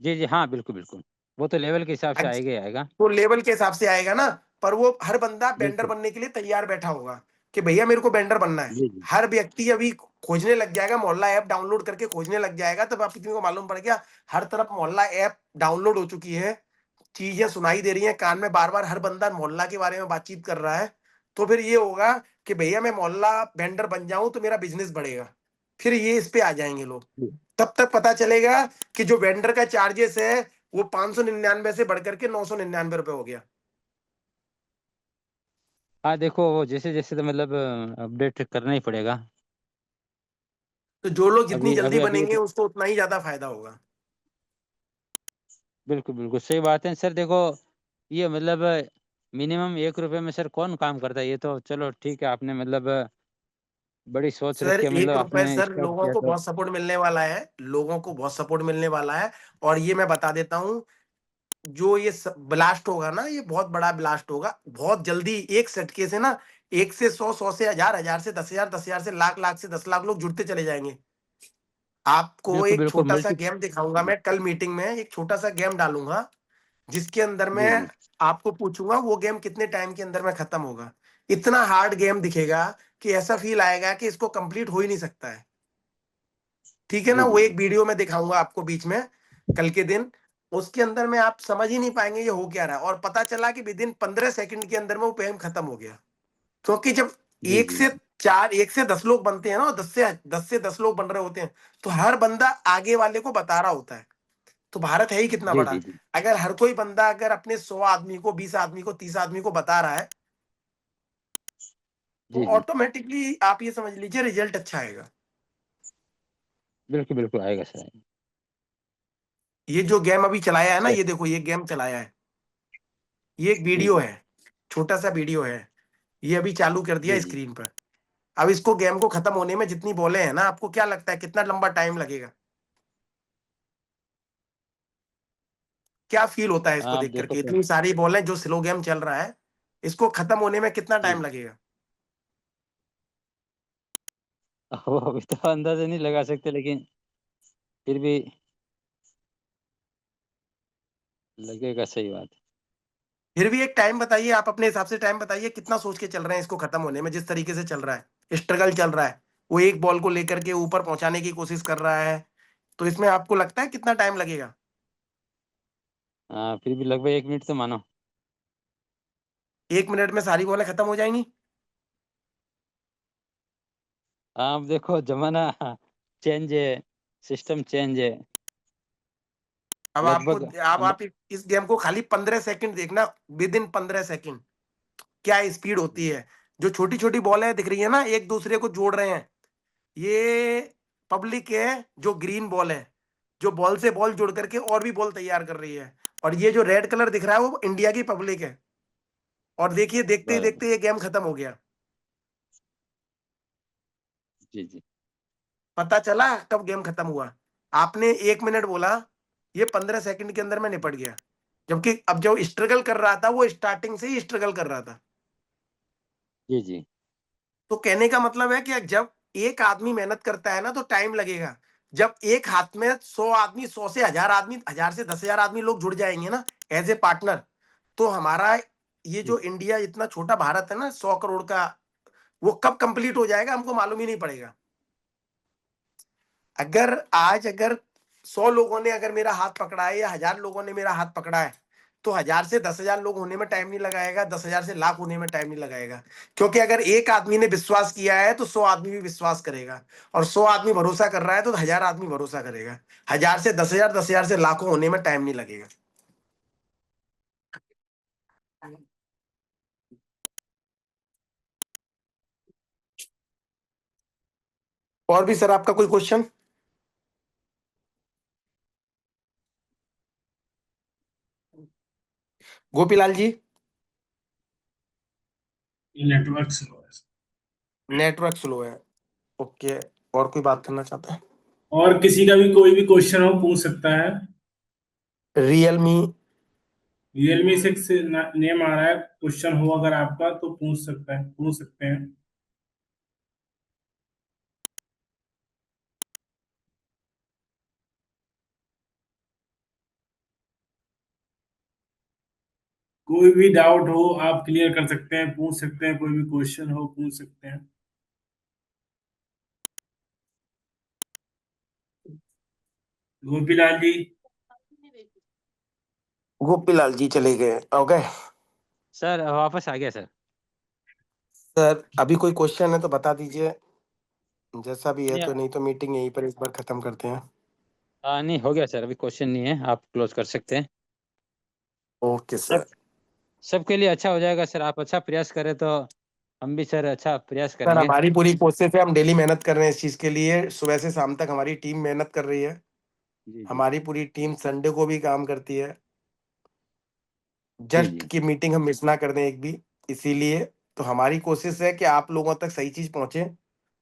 जी जी, हाँ बिल्कुल बिल्कुल, वो तो लेवल के हिसाब से आएगा ही आएगा। वो लेवल के हिसाब से आएगा ना। पर वो हर बंदा बेंडर बिल्कुल, बनने के लिए तैयार बैठा होगा कि भैया मेरे को बेंडर बनना है। जी जी, हर व्यक्ति अभी खोजने लग जाएगा, मोहल्ला ऐप डाउनलोड करके खोजने लग जाएगा, तब आप किसी को मालूम पड़ गया हर तरफ मोहल्ला ऐप डाउनलोड हो चुकी है, चीजें सुनाई दे रही हैं कान में, बार बार हर बंदा मोहल्ला के बारे में बातचीत कर रहा है। तो फिर ये होगा कि भैया मैं मोहल्ला वेंडर बन जाऊं तो मेरा बिजनेस बढ़ेगा। फिर ये इस पे आ जाएंगे लोग। जी। तब तक पता चलेगा कि जो वेंडर का चार्जेस है वो 599 से बढ़कर के 999 रुपए हो गया। हाँ देखो, वो जैसे जैसे तो मतलब अपडेट करना ही पड़ेगा। तो जो लोग जितनी अभी जल्दी अभी अभी बनेंगे उसको उतना ही ज्यादा फायदा होगा। बिल्कुल बिल्कुल सही बात है सर। देखो ये मतलब मिनिमम 1 रुपए में सर कौन काम करता है? ये तो चलो ठीक है, आपने मतलब बड़ी सोच रख सर के मतलब 1 रुपए आपने सर स्टार्ट लोगों किया को तो। बहुत सपोर्ट मिलने वाला है, लोगों को बहुत सपोर्ट मिलने वाला है। और ये मैं बता देता हूँ, जो ये ब्लास्ट होगा ना, ये बहुत बड़ा ब्लास्ट होगा बहुत जल्दी। एक झटके से ना 1 से 100, 100 से 1000, 1000 से 10,000, 10,000 से लाख, लाख से 10 लाख लोग जुड़ते चले जाएंगे। आपको बिल्कुल एक बिल्कुल छोटा सा मल्टी। गेम दिखाऊंगा मैं कल मीटिंग में, एक छोटा सा गेम डालूंगा जिसके अंदर जी मैं जी आपको पूछूंगा वो गेम कितने टाइम के अंदर में खत्म होगा। इतना हार्ड गेम दिखेगा कि ऐसा फील आएगा कि इसको कंप्लीट हो ही नहीं सकता है। ठीक है ना? जी वो जी एक जी। वीडियो में दिखाऊंगा आपको बीच में कल के दिन। उसके अंदर में आप समझ ही नहीं पाएंगे ये हो क्या रहा है, और पता चला कि विद इन 15 सेकंड के अंदर में वो गेम खत्म हो गया। क्योंकि जब जी एक जी से चार, 1 से 10 लोग बनते हैं ना, 10 से 10 लोग बन रहे होते हैं, तो हर बंदा आगे वाले को बता रहा होता है। तो भारत है ही कितना जी जी बड़ा। जी अगर हर कोई बंदा अगर अपने 100 आदमी को, 20 आदमी को, 30 आदमी को बता रहा है, तो जी जी। ऑटोमेटिकली आप ये समझ लीजिए रिजल्ट अच्छा आएगा। बिल्कुल बिल्कुल आएगा सर। ये जो गेम अभी चलाया है ना, सर ये देखो ये गेम चलाया है, ये एक जी वीडियो है, छोटा सा वीडियो है, ये अभी चालू कर दिया जी जी। स्क्रीन पर। अब इसको गेम को खत्म होने में जितनी बॉलें हैं ना, आपको क्या लगता है कितना लंबा टाइम लगेगा? क्या फील होता है इसको आप देख देखो करके, सर। इतनी सारी बॉलें जो स्लो गेम चल रहा है, इसको खत्म होने में कितना जी टाइम लगेगा? वो अभी तो अंदाजा नहीं लगा सकते, लेकिन फिर भी लगेगा, सही बात। फिर भी एक टाइम बताइए, आप अपने हिसाब से टाइम बताइए कितना सोच के चल रहे हैं इसको खत्म होने में, जिस तरीके से चल रहा है, स्ट्रगल चल रहा है, वो एक बॉल को लेकर के ऊपर पहुंचाने की कोशिश कर रहा है, तो इसमें आपको लगता है कितना टाइम लगेगा? हाँ, फिर भी लगभग 1 मिनट तो मानो। 1 मिनट में सारी बॉलें खत्म हो जाएंगी? आप देखो, जमाना चेंज है, सिस्टम चेंज है। अब आपको, लगभग अब अंद... आप इस गेम को खाली 15 सेकंड देखना, विद इन 15 सेकंड क्या स्पीड होती है। जो छोटी छोटी बॉलें दिख रही है ना, एक दूसरे को जोड़ रहे हैं, ये पब्लिक है। जो ग्रीन बॉल है, जो बॉल से बॉल जोड़ करके और भी बॉल तैयार कर रही है, और ये जो रेड कलर दिख रहा है वो इंडिया की पब्लिक है। और देखिए देखते ही बराबर। देखते ये गेम खत्म हो गया। जी जी पता चला कब गेम खत्म हुआ? आपने 1 मिनट बोला, ये 15 सेकंड के अंदर में निपट गया। जबकि अब जो स्ट्रगल कर रहा था वो स्टार्टिंग से ही स्ट्रगल कर रहा था। जी जी तो कहने का मतलब है कि जब एक आदमी मेहनत करता है ना तो टाइम लगेगा। जब एक हाथ में 100 आदमी, 100 से 1000 आदमी, 1000 से 10,000 आदमी लोग जुड़ जाएंगे ना एज ए पार्टनर, तो हमारा ये जी जो इंडिया इतना छोटा भारत है ना, 100 करोड़ का, वो कब कंप्लीट हो जाएगा हमको मालूम ही नहीं पड़ेगा। अगर आज अगर 100 लोगों ने अगर मेरा हाथ पकड़ा है या 1000 लोगों ने मेरा हाथ पकड़ा है, तो 1000 से 10,000 लोग होने में टाइम नहीं लगाएगा, 10,000 से लाख होने में टाइम नहीं लगाएगा। क्योंकि अगर एक आदमी ने विश्वास किया है तो 100 आदमी भी विश्वास करेगा, और 100 आदमी भरोसा कर रहा है तो 1000 आदमी भरोसा करेगा। 1000 से 10,000, 10,000 से लाखों होने में टाइम नहीं लगेगा। और भी सर आपका कोई क्वेश्चन? गोपीलाल जी? नेटवर्क स्लो है। नेटवर्क स्लो है, ओके। और कोई बात करना चाहते हैं? और किसी का भी कोई भी क्वेश्चन हो पूछ सकता है। रियलमी? Realme 6 नेम आ रहा है, क्वेश्चन हो अगर आपका तो पूछ सकता है, पूछ सकते हैं। कोई भी डाउट हो आप क्लियर कर सकते हैं, पूछ सकते हैं, कोई भी क्वेश्चन हो पूछ सकते हैं। गोपीलाल जी? गोपीलाल जी चले गए, ओके। सर, वापस आ गया सर। सर अभी कोई क्वेश्चन है तो बता दीजिए, जैसा भी है, नहीं तो नहीं तो मीटिंग यहीं पर इस बार खत्म करते हैं। नहीं, हो गया सर, अभी क्वेश्चन नहीं है, आप क्लोज कर सकते हैं। ओके सब सर। सबके लिए अच्छा हो जाएगा सर, आप अच्छा प्रयास करें तो हम भी सर अच्छा प्रयास सर करेंगे। हमारी पूरी कोशिश है, हम डेली मेहनत कर रहे हैं इस चीज के लिए, सुबह से शाम तक हमारी टीम मेहनत कर रही है। जी जी हमारी पूरी टीम संडे को भी काम करती है। जस्ट की मीटिंग हम मिस ना कर दें एक भी। इसीलिए तो हमारी कोशिश है कि आप लोगों तक सही चीज पहुंचे,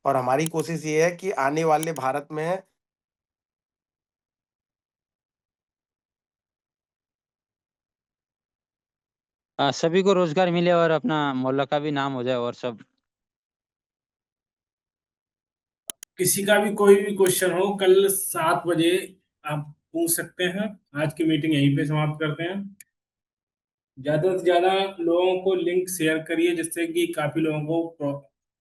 और हमारी कोशिश ये है कि आने वाले भारत में सभी को रोजगार मिले और अपना मोहल्ला का भी नाम हो जाए और सब। किसी का भी कोई भी क्वेश्चन हो, कल 7 बजे आप पूछ सकते हैं। आज की मीटिंग यहीं पे समाप्त करते हैं। ज्यादा से ज्यादा लोगों को लिंक शेयर करिए, जिससे कि काफी लोगों को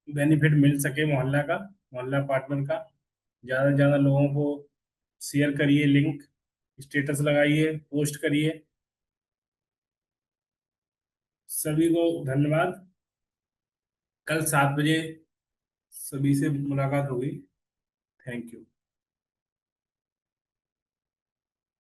बेनिफिट मिल सके मोहल्ला का, मोहल्ला अपार्टमेंट का। ज्यादा से ज्यादा लोगों को शेयर करिए, लिंक स्टेटस लगाइए, पोस्ट करिए। सभी को धन्यवाद। कल 7 बजे सभी से मुलाकात होगी। Thank you.